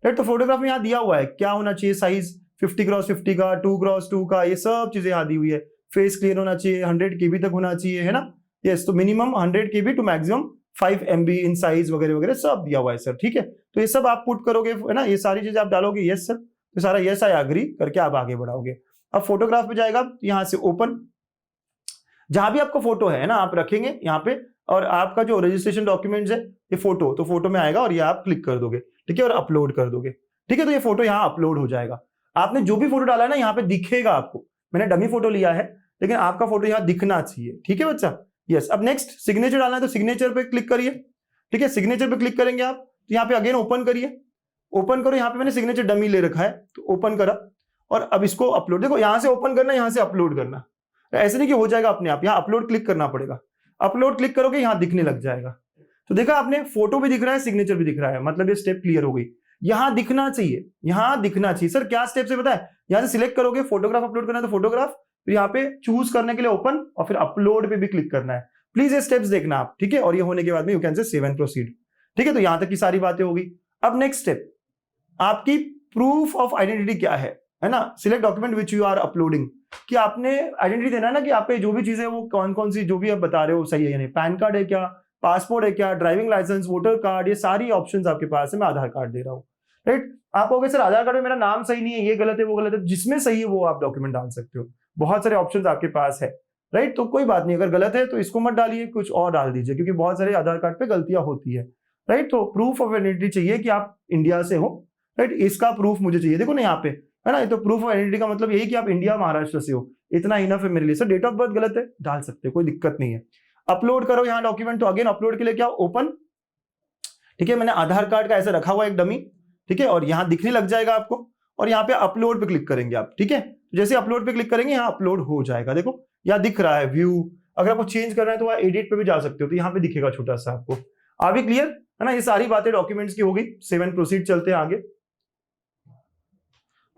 राइट। तो फोटोग्राफ में यहाँ दिया हुआ है क्या होना चाहिए, साइज 50x50 का, 2x2 का, ये सब चीजें यहाँ दी हुई है। फेस क्लियर होना चाहिए, 100 KB तक होना चाहिए, है ना, यस। तो minimum 100 KB to maximum 5 MB in size वगैरह वगैरह सब दिया हुआ है सर, ठीक है। तो ये सब आप पुट करोगे, है ना, ये सारी चीजें आप डालोगे, यस सर, तो सारा यस आई एग्री करके आप आगे बढ़ाओगे। अब फोटोग्राफ पे जाएगा, यहाँ से ओपन, जहां भी आपका फोटो है ना, आप रखेंगे यहाँ पे, और आपका जो रजिस्ट्रेशन डॉक्यूमेंट्स है ये फोटो, तो फोटो में आएगा और ये आप क्लिक कर दोगे, ठीक है, और अपलोड कर दोगे, ठीक है। तो ये फोटो यहाँ अपलोड हो जाएगा। आपने जो भी फोटो डाला है ना यहाँ पे दिखेगा आपको, मैंने डमी फोटो लिया है लेकिन आपका फोटो यहाँ दिखना चाहिए, ठीक है बच्चा, यस। अब नेक्स्ट सिग्नेचर डालना है, तो सिग्नेचर पे क्लिक करिए, ठीक है। सिग्नेचर पे क्लिक करेंगे आप, तो यहाँ पे अगेन ओपन करिए, ओपन करो। यहाँ पे मैंने सिग्नेचर डमी ले रखा है, तो ओपन करा, और अब इसको अपलोड, देखो यहाँ से ओपन करना, यहाँ से अपलोड करना, ऐसे नहीं कि हो जाएगा अपने आप, यहाँ अपलोड क्लिक करना पड़ेगा। अपलोड क्लिक करोगे यहाँ दिखने लग जाएगा। तो देखा आपने, फोटो भी दिख रहा है, सिग्नेचर भी दिख रहा है, मतलब ये स्टेप क्लियर हो गई। यहाँ दिखना चाहिए, यहाँ दिखना चाहिए सर, क्या स्टेप से पता है? यहाँ से सिलेक्ट करोगे, फोटोग्राफ अपलोड करना है तो फोटोग्राफ, फिर यहाँ पे चूज करने के लिए ओपन, और फिर अपलोड पे भी क्लिक करना है। प्लीज ये स्टेप्स देखना आप, ठीक है। और ये होने के बाद में you can say save and proceed, ठीक है। तो यहाँ तक की सारी बातें होगी। अब नेक्स्ट स्टेप, आपकी प्रूफ ऑफ आइडेंटिटी क्या है ना। Select document which you are uploading, कि आपने आइडेंटिटी देना है ना, कि आप पे जो भी चीजें वो कौन कौन सी जो भी आप बता रहे हो सही है या नहीं। पैन कार्ड है क्या, पासपोर्ट है क्या, ड्राइविंग लाइसेंस, वोटर कार्ड, ये सारी ऑप्शंस आपके पास है। मैं आधार कार्ड दे रहा हूँ, राइट। आप कहोगे सर आधार कार्ड में मेरा नाम सही नहीं है, ये गलत है, वो गलत है, जिसमें सही है वो आप डॉक्यूमेंट डाल सकते हो, बहुत सारे ऑप्शंस आपके पास है, राइट। तो कोई बात नहीं, अगर गलत है तो इसको मत डालिए, कुछ और डाल दीजिए, क्योंकि बहुत सारे आधार कार्ड पे गलतियां होती है। राइट। तो प्रूफ ऑफ आइडेंटिटी चाहिए कि आप इंडिया से हो, राइट। इसका प्रूफ मुझे चाहिए, देखो ना यहाँ पे, है ना। तो प्रूफ ऑफ आइडेंटिटी का मतलब यही कि आप इंडिया महाराष्ट्र से हो, इतना इनफ है मेरे लिए। सर डेट ऑफ बर्थ गलत है, डाल सकते हो, कोई दिक्कत नहीं है। अपलोड करो यहाँ डॉक्यूमेंट, तो अगेन अपलोड के लिए क्या, ओपन, ठीक है। मैंने आधार कार्ड का ऐसे रखा हुआ एक डमी, ठीक है, और यहाँ दिखने लग जाएगा आपको, और यहाँ पे अपलोड पे क्लिक करेंगे आप, ठीक है। जैसे अपलोड पे क्लिक करेंगे यहाँ अपलोड हो जाएगा, देखो यहाँ दिख रहा है व्यू। अगर आपको चेंज करना है तो वहाँ एडिट पे भी जा सकते हो, तो यहाँ पे दिखेगा छोटा सा आपको। अभी क्लियर है ना, ये सारी बातें डॉक्यूमेंट्स की हो गई। 7 प्रोसीड, चलते हैं आगे।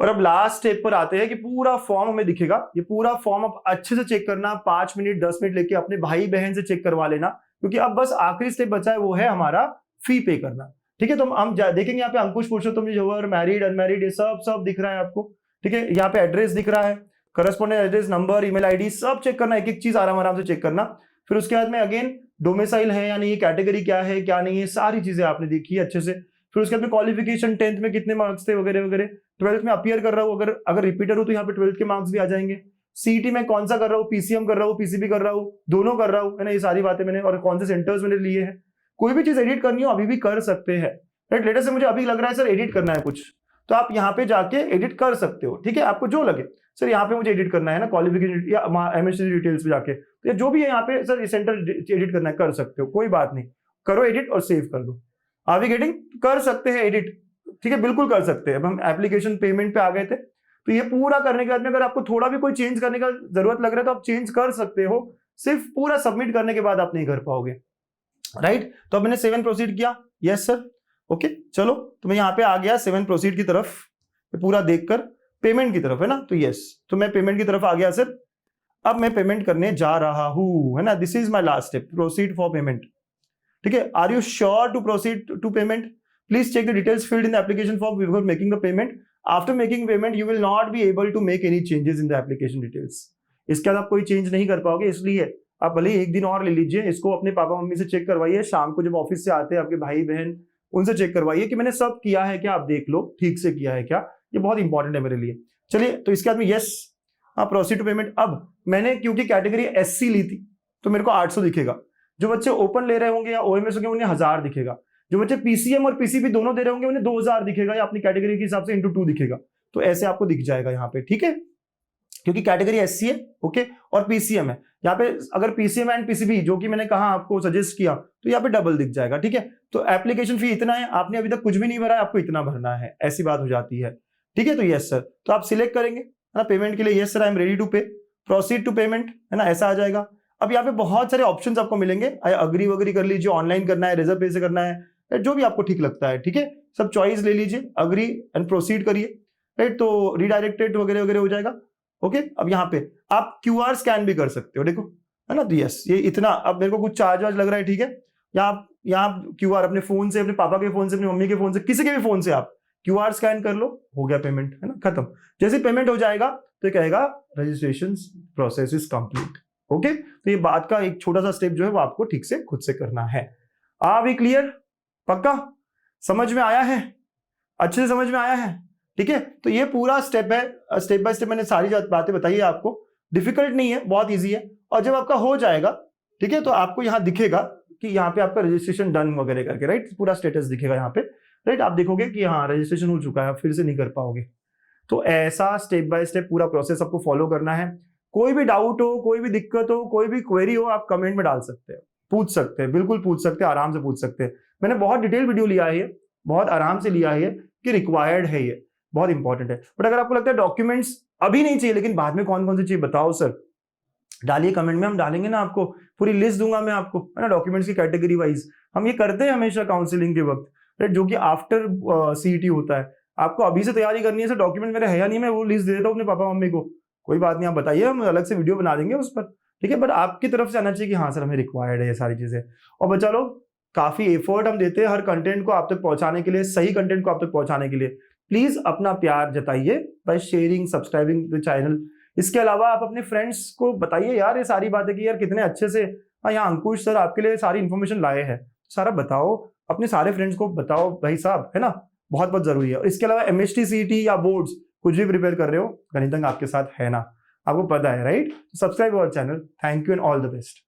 और अब लास्ट स्टेप पर आते हैं कि पूरा फॉर्म हमें दिखेगा। ये पूरा फॉर्म आप अच्छे से चेक करना, 5 मिनट 10 मिनट लेके अपने भाई बहन से चेक करवा लेना, क्योंकि अब बस आखिरी स्टेप बचा है, वो है हमारा फी पे करना, ठीक है। तो हम देखेंगे यहाँ पे अंकुश पुरुषोत्तम जी, मैरिड अनमैरिड, ये सब दिख रहा है आपको, ठीक है। यहाँ पे एड्रेस दिख रहा है, correspondent address, number, email ID, सब चेक करना, एक एक चीज आराम से चेक करना। फिर उसके बाद में अगेन डोमिसाइल है या नहीं, कैटेगरी क्या है क्या नहीं है, सारी चीजें आपने देखी है अच्छे से। फिर उसके बाद में क्वालिफिकेशन, 10th में कितने मार्क्स थे वगैरह वगैरह। 12th में अपीयर कर रहा हूँ, अगर रिपीटर हो तो यहाँ पे 12th के मार्क्स भी आ जाएंगे। सीईटी में कौन सा कर रहा हूँ, पीसीएम कर रहा हूँ, पीसीबी कर रहा हूँ, दोनों कर रहा हूँ, है ना। ये सारी बातें मैंने, और कौन से सेंटर्स मैंने लिए हैं। कोई भी चीज एडिट करनी हो अभी भी कर सकते हैं, राइट। लेटर से मुझे अभी लग रहा है सर एडिट करना है कुछ, तो आप यहाँ पे जाके एडिट कर सकते हो, ठीक है। आपको जो लगे सर यहाँ पे मुझे एडिट करना है ना, क्वालिफिकेशन या एमएससी डिटेल्स पे जाके, तो जो भी है यहाँ पे सर सेंटर एडिट करना है, कर सकते हो, कोई बात नहीं, करो एडिट और सेव कर दो। आर वी गेटिंग, कर सकते हैं एडिट, ठीक है, बिल्कुल कर सकते हैं। अब हम एप्लीकेशन पेमेंट पे आ गए थे, तो ये पूरा करने के बाद में अगर आपको थोड़ा भी कोई चेंज करने का जरूरत लग रहा है तो आप चेंज कर सकते हो, सिर्फ पूरा सबमिट करने के बाद आप नहीं कर पाओगे, राइट। तो अब मैंने 7 प्रोसीड किया, यस सर, ओके। चलो तो मैं यहाँ पे आ गया 7 प्रोसीड की तरफ, पूरा देखकर पेमेंट की तरफ, है ना। तो यस, तो मैं पेमेंट की तरफ आ गया सर। अब मैं पेमेंट करने जा रहा हूं, है ना। This is my last step, proceed for payment, ठीक है। Are you sure to proceed to payment? Please check the details filled in the application form before making the payment. After making payment, you will not be able to make any changes in the application details. इसके बाद आप कोई change नहीं कर पाओगे, इसलिए आप भले ही एक दिन और ले लीजिए, इसको अपने पापा मम्मी से चेक करवाइए, शाम को जब ऑफिस से आते हैं आपके भाई बहन, उनसे चेक करवाइए कि मैंने सब किया है क्या, आप देख लो ठीक से किया है क्या, ये बहुत इंपॉर्टेंट है मेरे लिए। चलिए, तो इसके बाद में यस, हाँ प्रोसीड टू पेमेंट। अब मैंने क्योंकि कैटेगरी एससी ली थी तो मेरे को 800 दिखेगा, जो बच्चे ओपन ले रहे होंगे या ओएमएस होंगे उन्हें 1000 दिखेगा, जो बच्चे पीसीएम और पीसीबी दोनों दे रहे होंगे उन्हें 2000 दिखेगा, या अपनी कैटेगरी के हिसाब से × 2 दिखेगा। तो ऐसे आपको दिख जाएगा यहाँ पे, ठीक है, क्योंकि कैटेगरी एससी है, ओके, और पीसीएम है। यहाँ पे अगर पीसीएम एंड पीसीबी जो कि मैंने कहा आपको सजेस्ट किया, तो यहाँ पे डबल दिख जाएगा, ठीक है। तो एप्लीकेशन फी इतना है, आपने अभी तक कुछ भी नहीं भरा है, आपको इतना भरना है, ऐसी बात हो जाती है, ठीक है। तो यस सर, तो आप सिलेक्ट करेंगे, है ना, पेमेंट के लिए, yes sir I am ready to pay, proceed to payment, है ना, ऐसा आ जाएगा। अब यहाँ पे बहुत सारे ऑप्शंस आपको मिलेंगे, अग्री वगरी कर लीजिए, ऑनलाइन करना है, रिजर्व पे से करना है, जो भी आपको ठीक लगता है, ठीक है, सब चॉइस ले लीजिए, अग्री एंड प्रोसीड करिए, राइट। तो रिडायरेक्टेड वगैरह वगैरह हो जाएगा, ओके। अब यहाँ पे आप क्यूआर स्कैन भी कर सकते हो, देखो, है ना। तो यस, ये इतना, अब मेरे को कुछ चार्ज वार्ज लग रहा है, ठीक है। यहाँ क्यूआर अपने फोन से, अपने पापा के फोन से, अपनी मम्मी के फोन से, किसी के भी फोन से आप क्यूआर स्कैन कर लो, हो गया पेमेंट, है ना, खत्म। जैसे पेमेंट हो जाएगा तो कहेगा registration process is complete, okay. तो ये बात का एक छोटा सा स्टेप जो है वो आपको ठीक से खुद से करना है। Are we clear? पक्का समझ में आया है? अच्छे से समझ में आया है, ठीक है। तो ये पूरा स्टेप है, स्टेप बाय स्टेप मैंने सारी बातें बताई है आपको, डिफिकल्ट नहीं है, बहुत इजी है। और जब आपका हो जाएगा, ठीक है, तो आपको यहाँ दिखेगा कि यहाँ पे आपका रजिस्ट्रेशन डन वगैरह करके, राइट, पूरा स्टेटस दिखेगा यहाँ पे, राइट। आप देखोगे कि हाँ रजिस्ट्रेशन हो चुका है, फिर से नहीं कर पाओगे। तो ऐसा स्टेप बाय स्टेप पूरा प्रोसेस आपको फॉलो करना है। कोई भी डाउट हो, कोई भी दिक्कत हो, कोई भी क्वेरी हो, आप कमेंट में डाल सकते हैं, पूछ सकते हैं, बिल्कुल पूछ सकते हैं, आराम से पूछ सकते हैं। मैंने बहुत डिटेल वीडियो लिया है, बहुत आराम से लिया है कि रिक्वायर्ड है, ये बहुत इंपॉर्टेंट है। बट अगर आपको लगता है डॉक्यूमेंट्स अभी नहीं चाहिए लेकिन बाद में कौन कौन सी चाहिए बताओ सर, डालिए कमेंट में, हम डालेंगे ना, आपको पूरी लिस्ट दूंगा मैं आपको, है ना, डॉक्यूमेंट्स की कैटेगरी वाइज। हम ये करते हैं हमेशा काउंसलिंग के वक्त, राइट, जो कि आफ्टर सीईटी होता है। आपको अभी से तैयारी करनी है, सर डॉक्यूमेंट मेरे है या नहीं, मैं वो लिस्ट दे देता हूँ अपने पापा मम्मी को, कोई बात नहीं, आप बताइए, हम अलग से वीडियो बना देंगे उस पर, ठीक है। बट आपकी तरफ से आना चाहिए कि हाँ सर हमें रिक्वायर्ड है ये सारी चीजें। और बच्चा लोग, काफी एफर्ट हम देते हैं हर कंटेंट को आप तक पहुंचाने के लिए, सही कंटेंट को आप तक पहुंचाने के लिए। प्लीज अपना प्यार जताइए by sharing, subscribing the channel. इसके अलावा आप अपने फ्रेंड्स को बताइए यार ये सारी बातें कि यार कितने अच्छे से यहाँ अंकुश सर आपके लिए सारी इन्फॉर्मेशन लाए हैं, सारा बताओ, अपने सारे फ्रेंड्स को बताओ भाई साहब, है ना, बहुत बहुत जरूरी है। और इसके अलावा एमएसटी, सीईटी या बोर्ड्स कुछ भी प्रिपेयर कर रहे हो, गणितंग आपके साथ है ना, आपको पता है, right. Subscribe our channel. Thank you and all the best.